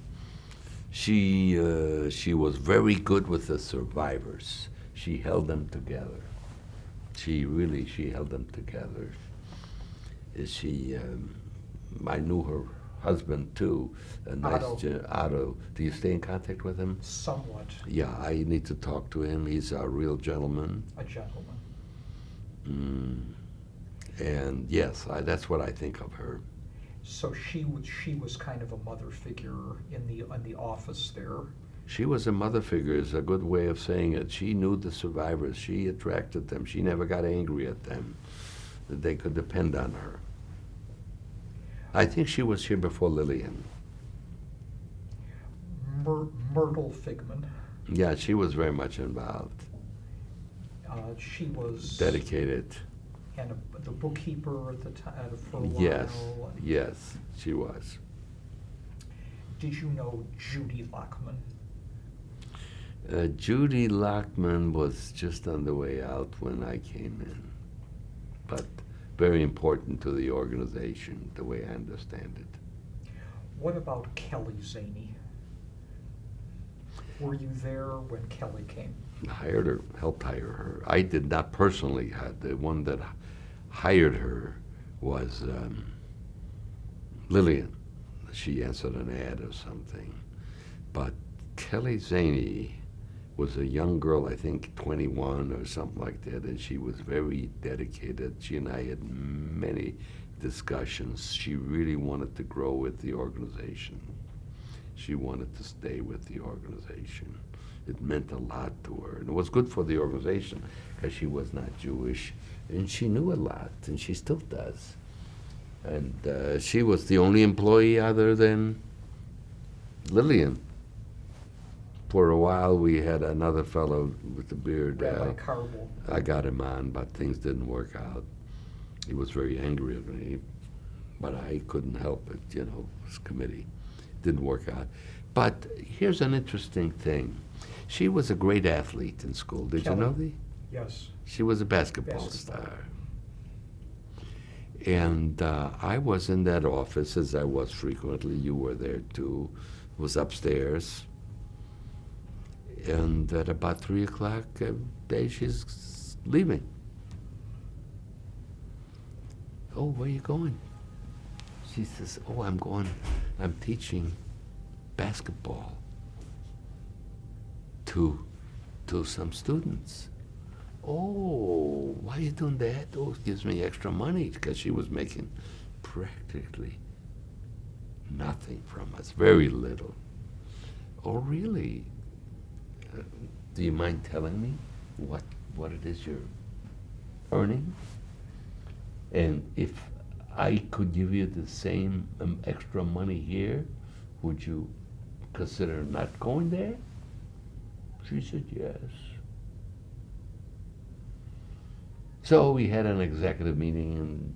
She was very good with the survivors. She held them together. She held them together. I knew her husband too, Otto. Do you stay in contact with him? Somewhat. Yeah, I need to talk to him. He's a real gentleman. A gentleman. And yes, that's what I think of her. So she was kind of a mother figure in the office there. She was a mother figure is a good way of saying it. She knew the survivors. She attracted them. She never got angry at them. They could depend on her. I think she was here before Lillian. Myrtle Figman. Yeah, she was very much involved. She was dedicated. And the bookkeeper at the time for a while. Yes, she was. Did you know Judy Lockman? Judy Lockman was just on the way out when I came in, but very important to the organization, the way I understand it. What about Kelly Zaney? Were you there when Kelly came? Hired her, helped hire her. I did not personally. The one that hired her was Lillian. She answered an ad or something. But Kelly Zaney was a young girl, I think 21 or something like that, and she was very dedicated. She and I had many discussions. She really wanted to grow with the organization. She wanted to stay with the organization. It meant a lot to her. And it was good for the organization because she was not Jewish, and she knew a lot, and she still does. And she was the only employee other than Lillian. For a while, we had another fellow with the beard. Rabbi Carble. I got him on, but things didn't work out. He was very angry at me, but I couldn't help it, you know, this committee. Didn't work out. But here's an interesting thing. She was a great athlete in school. Did Kelly. you know that? Yes. She was a basketball star. And I was in that office, as I was frequently. You were there too. Was upstairs. And at about 3 o'clock a day, she's leaving. Oh, where are you going? She says, oh, I'm teaching basketball to some students. Oh, why are you doing that? Oh, it gives me extra money, because she was making practically nothing from us, very little. Oh, really? Do you mind telling me what it is you're earning? And if I could give you the same extra money here, would you consider not going there? She said yes. So we had an executive meeting, and,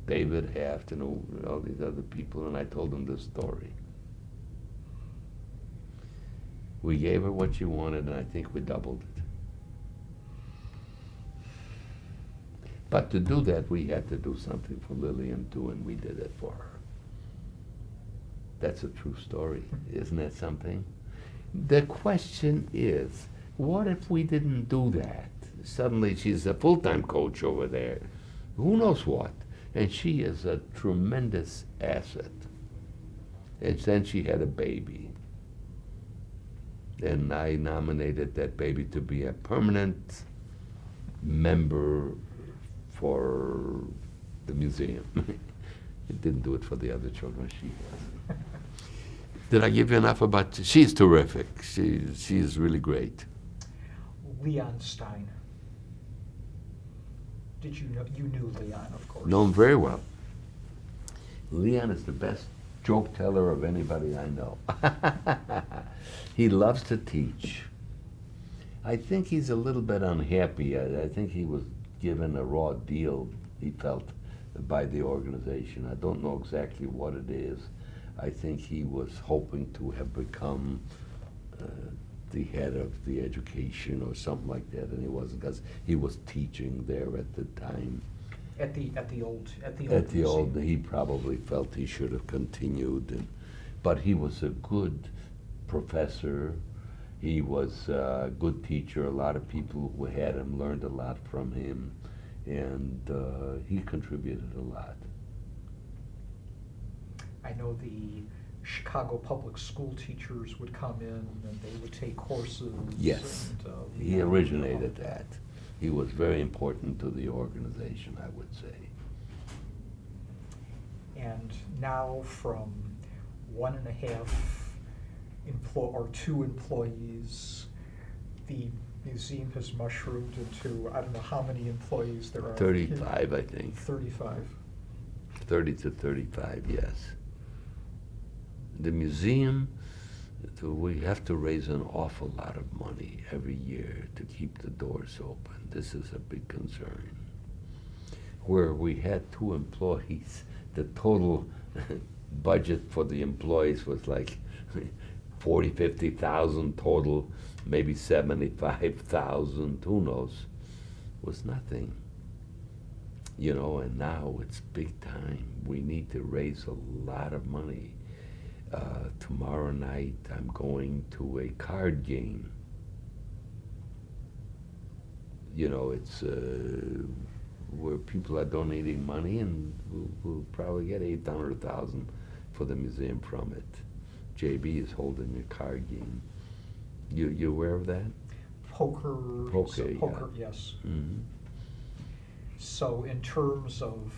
David Haft and all these other people, and I told them this story. We gave her what she wanted, and I think we doubled it. But to do that, we had to do something for Lillian too, and we did it for her. That's a true story. Isn't that something? The question is, what if we didn't do that? Suddenly she's a full-time coach over there. Who knows what? And she is a tremendous asset. And then she had a baby. And I nominated that baby to be a permanent member for the museum. It didn't do it for the other children. She has. Did I give you enough about? She's terrific. She's really great. Leon Stein. Did you know? You knew Leon, of course. Know him very well. Leon is the best joke teller of anybody I know. He loves to teach. I think he's a little bit unhappy. I think he was given a raw deal, he felt, by the organization. I don't know exactly what it is. I think he was hoping to have become the head of the education or something like that, and he wasn't, because he was teaching there at the time. At the old museum. He probably felt he should have continued, but he was a good professor. He was a good teacher. A lot of people who had him learned a lot from him, and he contributed a lot. I know the Chicago public school teachers would come in and they would take courses. Yes, and, he originated that. He was very important to the organization, I would say. And now from 1.5 or 2 employees, the museum has mushroomed into, I don't know how many employees there are. 35, I think. 35. 30 to 35, yes. The museum, we have to raise an awful lot of money every year to keep the doors open. This is a big concern. Where we had 2 employees, the total budget for the employees was like 40, 50,000 total, maybe 75,000, who knows, was nothing. And now it's big time. We need to raise a lot of money. Tomorrow night I'm going to a card game. It's where people are donating money, and we'll probably get 800,000 for the museum from it. JB is holding a card game. You aware of that? Poker, yeah. Yes. Mm-hmm. So in terms of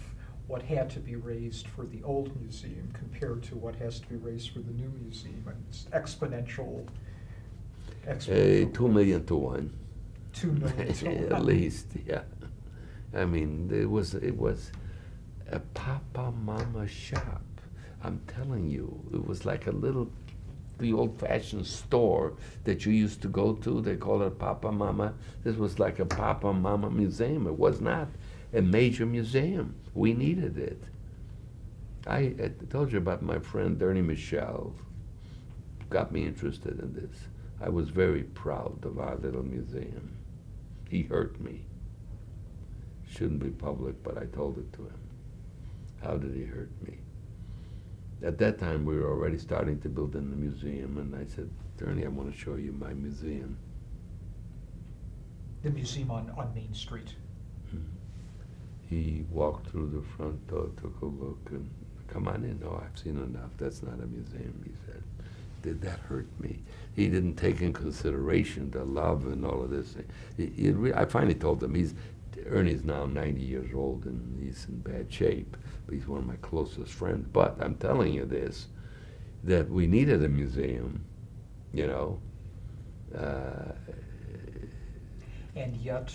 what had to be raised for the old museum compared to what has to be raised for the new museum, it's exponential. 2 million to 1. 2 million to 1. At least, yeah. I mean, it was a Papa Mama shop. I'm telling you, it was like the old-fashioned store that you used to go to. They call it Papa Mama. This was like a Papa Mama museum. It was not a major museum. We needed it. I told you about my friend Ernie Michel, got me interested in this. I was very proud of our little museum. He hurt me. Shouldn't be public, but I told it to him. How did he hurt me? At that time, we were already starting to build in the museum, and I said, Ernie, I want to show you my museum. The museum on Main Street. He walked through the front door, took a look, and come on in. No, I've seen enough. That's not a museum, he said. Did that hurt me? He didn't take in consideration the love and all of this. I finally told him, Ernie's now 90 years old and he's in bad shape. But he's one of my closest friends. But I'm telling you this, that we needed a museum, you know. And yet,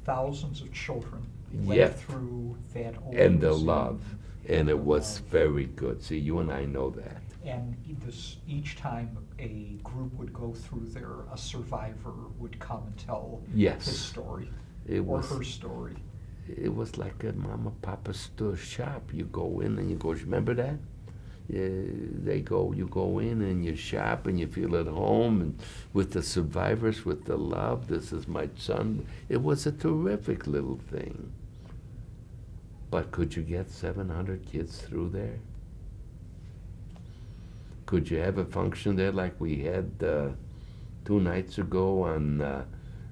thousands of children Yeah. went through that old And the museum. love. And it was Love. very good. See, you and I know that. And each time a group would go through there, a survivor would come and tell Yes. his story It or was her story. It was like a mama papa store shop. You go in and you go, remember that? You go in and you shop and you feel at home and with the survivors, with the love. This is my son. It was a terrific little thing. But could you get 700 kids through there? Could you have a function there like we had 2 nights ago on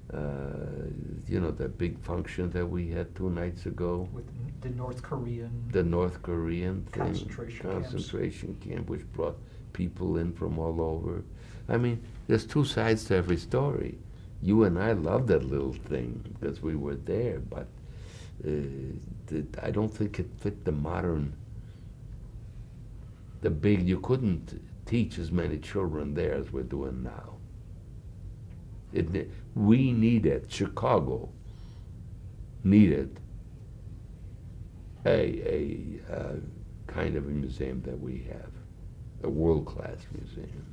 the big function that we had 2 nights ago? With the North Korean. The North Korean thing, Concentration camp, which brought people in from all over. I mean, there's 2 sides to every story. You and I loved that little thing because we were there, but I don't think it fit the modern. You couldn't teach as many children there as we're doing now. We needed, Chicago needed a kind of a museum that we have, a world-class museum.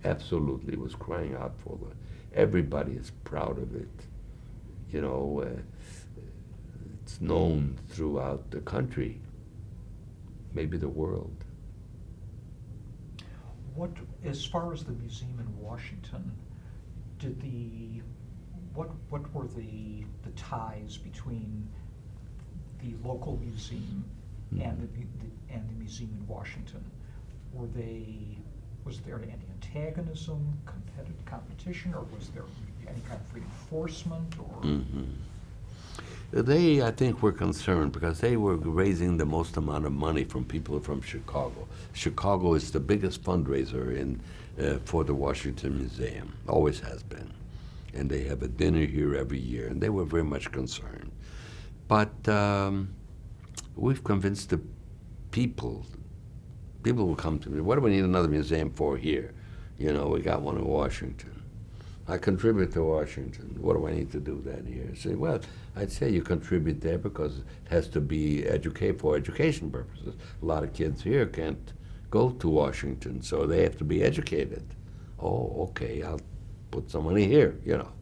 Absolutely, was crying out for it. Everybody is proud of it. You know, it's known throughout the country, maybe the world. As far as the museum in Washington, what were the ties between the local museum and the museum in Washington? Was there any antagonism, competition, or was there any kind of reinforcement? Or They, I think, were concerned because they were raising the most amount of money from people from Chicago. Chicago is the biggest fundraiser for the Washington Museum, always has been. And they have a dinner here every year, and they were very much concerned. But we've convinced the people will come to me, what do we need another museum for here? You know, we got one in Washington. I contribute to Washington. What do I need to do that here? Say, well, I'd say you contribute there because it has to be for education purposes. A lot of kids here can't go to Washington, so they have to be educated. Oh, okay, I'll put some money here, you know.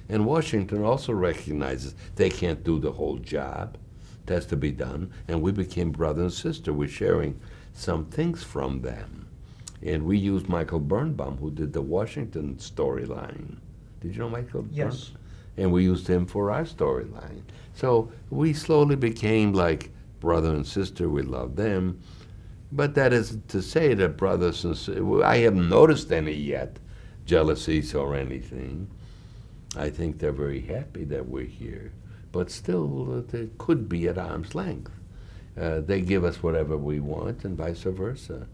And Washington also recognizes they can't do the whole job. It has to be done. And we became brother and sister. We're sharing some things from them. And we used Michael Birnbaum, who did the Washington storyline. Did you know Michael? Yes. And we used him for our storyline. So we slowly became like brother and sister. We loved them. But that isn't to say that brothers and sisters, I haven't noticed any yet, jealousies or anything. I think they're very happy that we're here. But still, they could be at arm's length. They give us whatever we want and vice versa.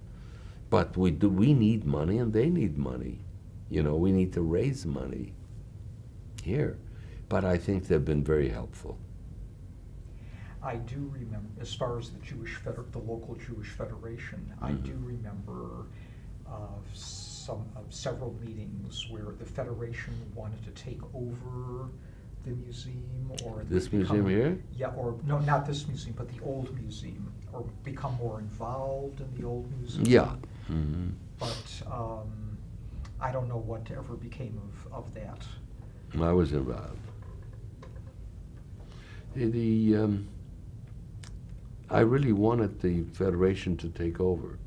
But we need money and they need money. You know, we need to raise money here. But I think they've been very helpful. I do remember, as far as the local Jewish Federation, I do remember several meetings where the Federation wanted to take over the museum, or This museum here? Yeah, or no, not this museum, but the old museum, or become more involved in the old museum. Yeah. But I don't know what ever became of that. I was involved. I really wanted the Federation to take over.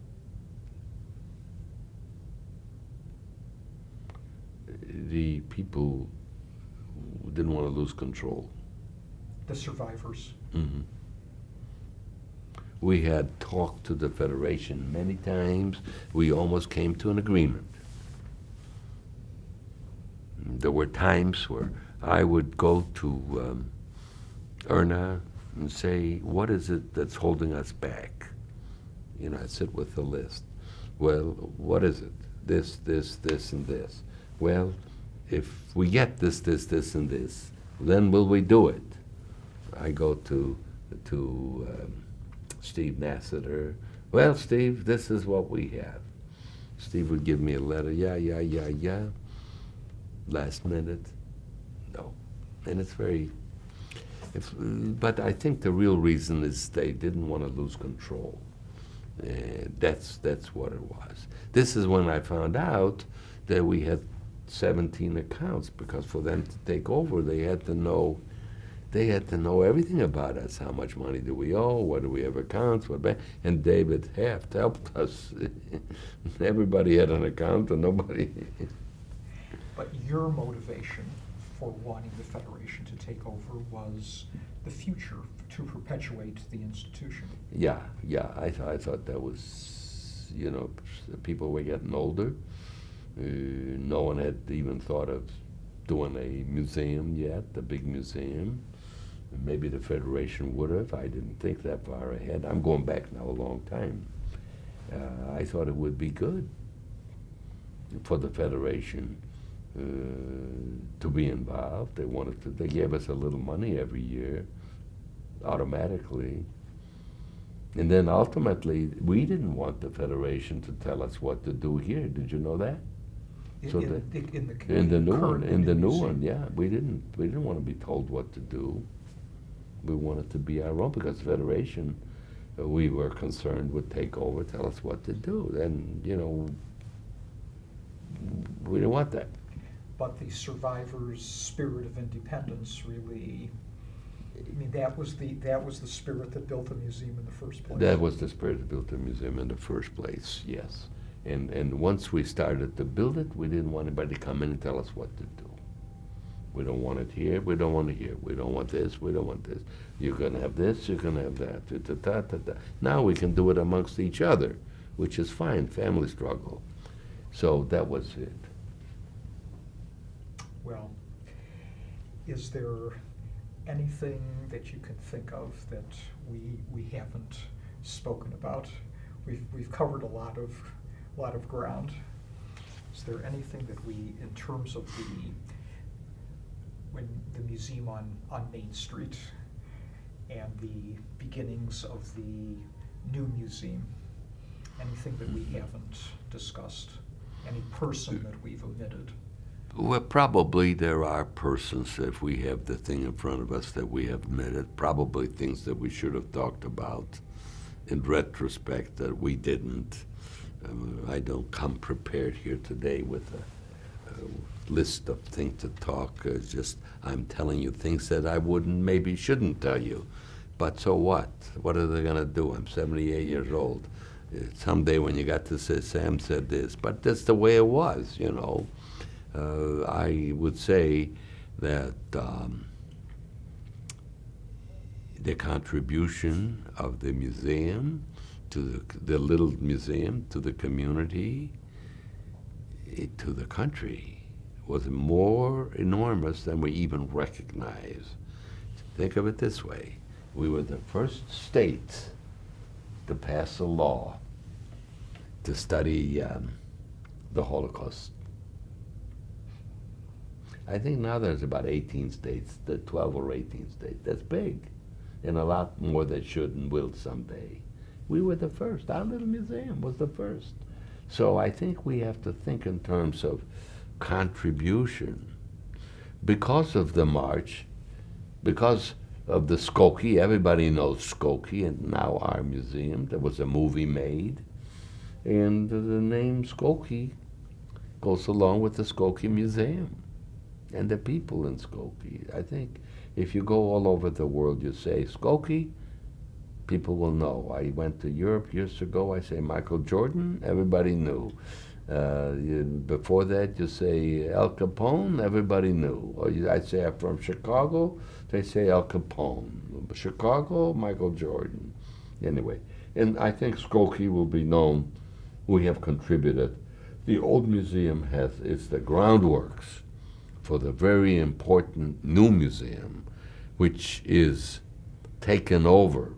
people didn't want to lose control. The survivors. Hmm. We had talked to the Federation many times. We almost came to an agreement. There were times where I would go to Erna and say, what is it that's holding us back? You know, I'd sit with the list. Well, what is it? This, and this. Well, if we get this, and this, then will we do it? I go to Steve Nassiter. Well, Steve, this is what we have. Steve would give me a letter. Yeah. Last minute, no. And it's very, but I think the real reason is they didn't want to lose control. That's what it was. This is when I found out that we had 17 accounts, because for them to take over, they had to know everything about us. How much money do we owe? What do we have accounts? And David Haft helped us. Everybody had an account, and nobody. But your motivation for wanting the Federation to take over was the future, to perpetuate the institution. Yeah. I thought that was, people were getting older. No one had even thought of doing a museum yet, a big museum. Maybe the Federation would have. I didn't think that far ahead. I'm going back now a long time. I thought it would be good for the Federation to be involved. They gave us a little money every year, automatically. And then ultimately, we didn't want the Federation to tell us what to do here. Did you know that? In the new one, yeah. We didn't want to be told what to do. We wanted to be our own, because the Federation, we were concerned, would take over, tell us what to do. And, we didn't want that. But the survivors' spirit of independence really, that was the spirit that built the museum in the first place. That was the spirit that built the museum in the first place, yes. And once we started to build it, we didn't want anybody to come in and tell us what to do. We don't want it here, we don't want it here. We don't want this, we don't want this. You're going to have this, you're going to have that. Now we can do it amongst each other, which is fine, family struggle. So that was it. Well, is there anything that you can think of that we haven't spoken about? We've covered a lot of ground. Is there anything that in terms of when the museum on Main Street and the beginnings of the new museum, anything that we haven't discussed? Any person that we've omitted? Well, probably there are persons, if we have the thing in front of us, that we have omitted, probably things that we should have talked about in retrospect that we didn't. I don't come prepared here today with a list of things to talk. I'm telling you things that I shouldn't tell you. But so what? What are they going to do? I'm 78 years old. Someday when you got to say, Sam said this, but that's the way it was, I would say that the contribution of the museum to the little museum, to the community, to the country, was more enormous than we even recognize. Think of it this way. We were the first state to pass a law to study the Holocaust. I think now there's about 18 states, 12 or 18 states. That's big, and a lot more that should and will someday. We were the first. Our little museum was the first. So I think we have to think in terms of contribution. Because of the march, because of the Skokie, everybody knows Skokie, and now our museum, there was a movie made, and the name Skokie goes along with the Skokie Museum and the people in Skokie. I think if you go all over the world, you say Skokie, people will know. I went to Europe years ago, I say Michael Jordan, everybody knew. Before that, you say Al Capone, everybody knew. Or I'd say I'm from Chicago, they say Al Capone. Chicago, Michael Jordan. Anyway, and I think Skokie will be known. We have contributed. The old museum it's the groundworks for the very important new museum, which is taken over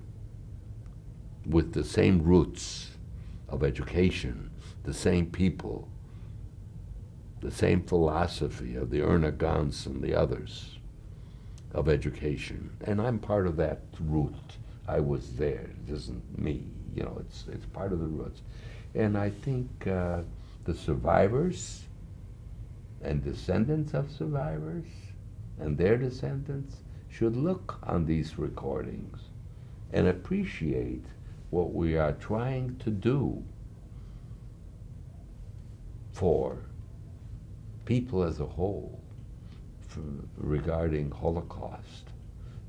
with the same roots of education, the same people, the same philosophy of the Erna Gans and the others of education. And I'm part of that root. I was there. It isn't me. It's part of the roots. And I think the survivors and descendants of survivors and their descendants should look on these recordings and appreciate what we are trying to do for people as a whole regarding Holocaust,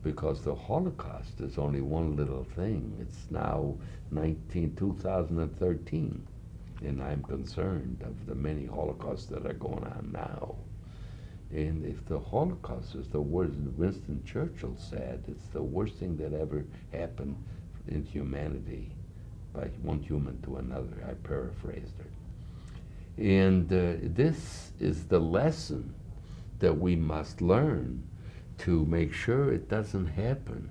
because the Holocaust is only one little thing. It's now 2013, and I'm concerned of the many Holocausts that are going on now. And if the Holocaust is the worst, Winston Churchill said, it's the worst thing that ever happened in humanity, by one human to another. I paraphrased it. And this is the lesson that we must learn to make sure it doesn't happen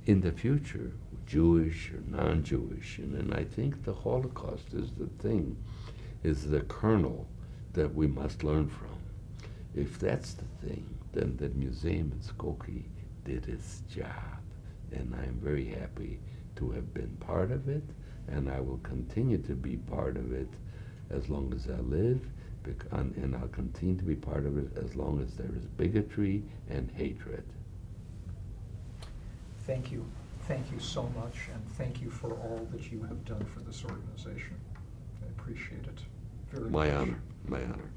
in the future, Jewish or non-Jewish. And I think the Holocaust is the thing, is the kernel that we must learn from. If that's the thing, then the museum in Skokie did its job. And I'm very happy to have been part of it, and I will continue to be part of it as long as I live, and I'll continue to be part of it as long as there is bigotry and hatred. Thank you. Thank you so much, and thank you for all that you have done for this organization. I appreciate it very much. My honor. My honor.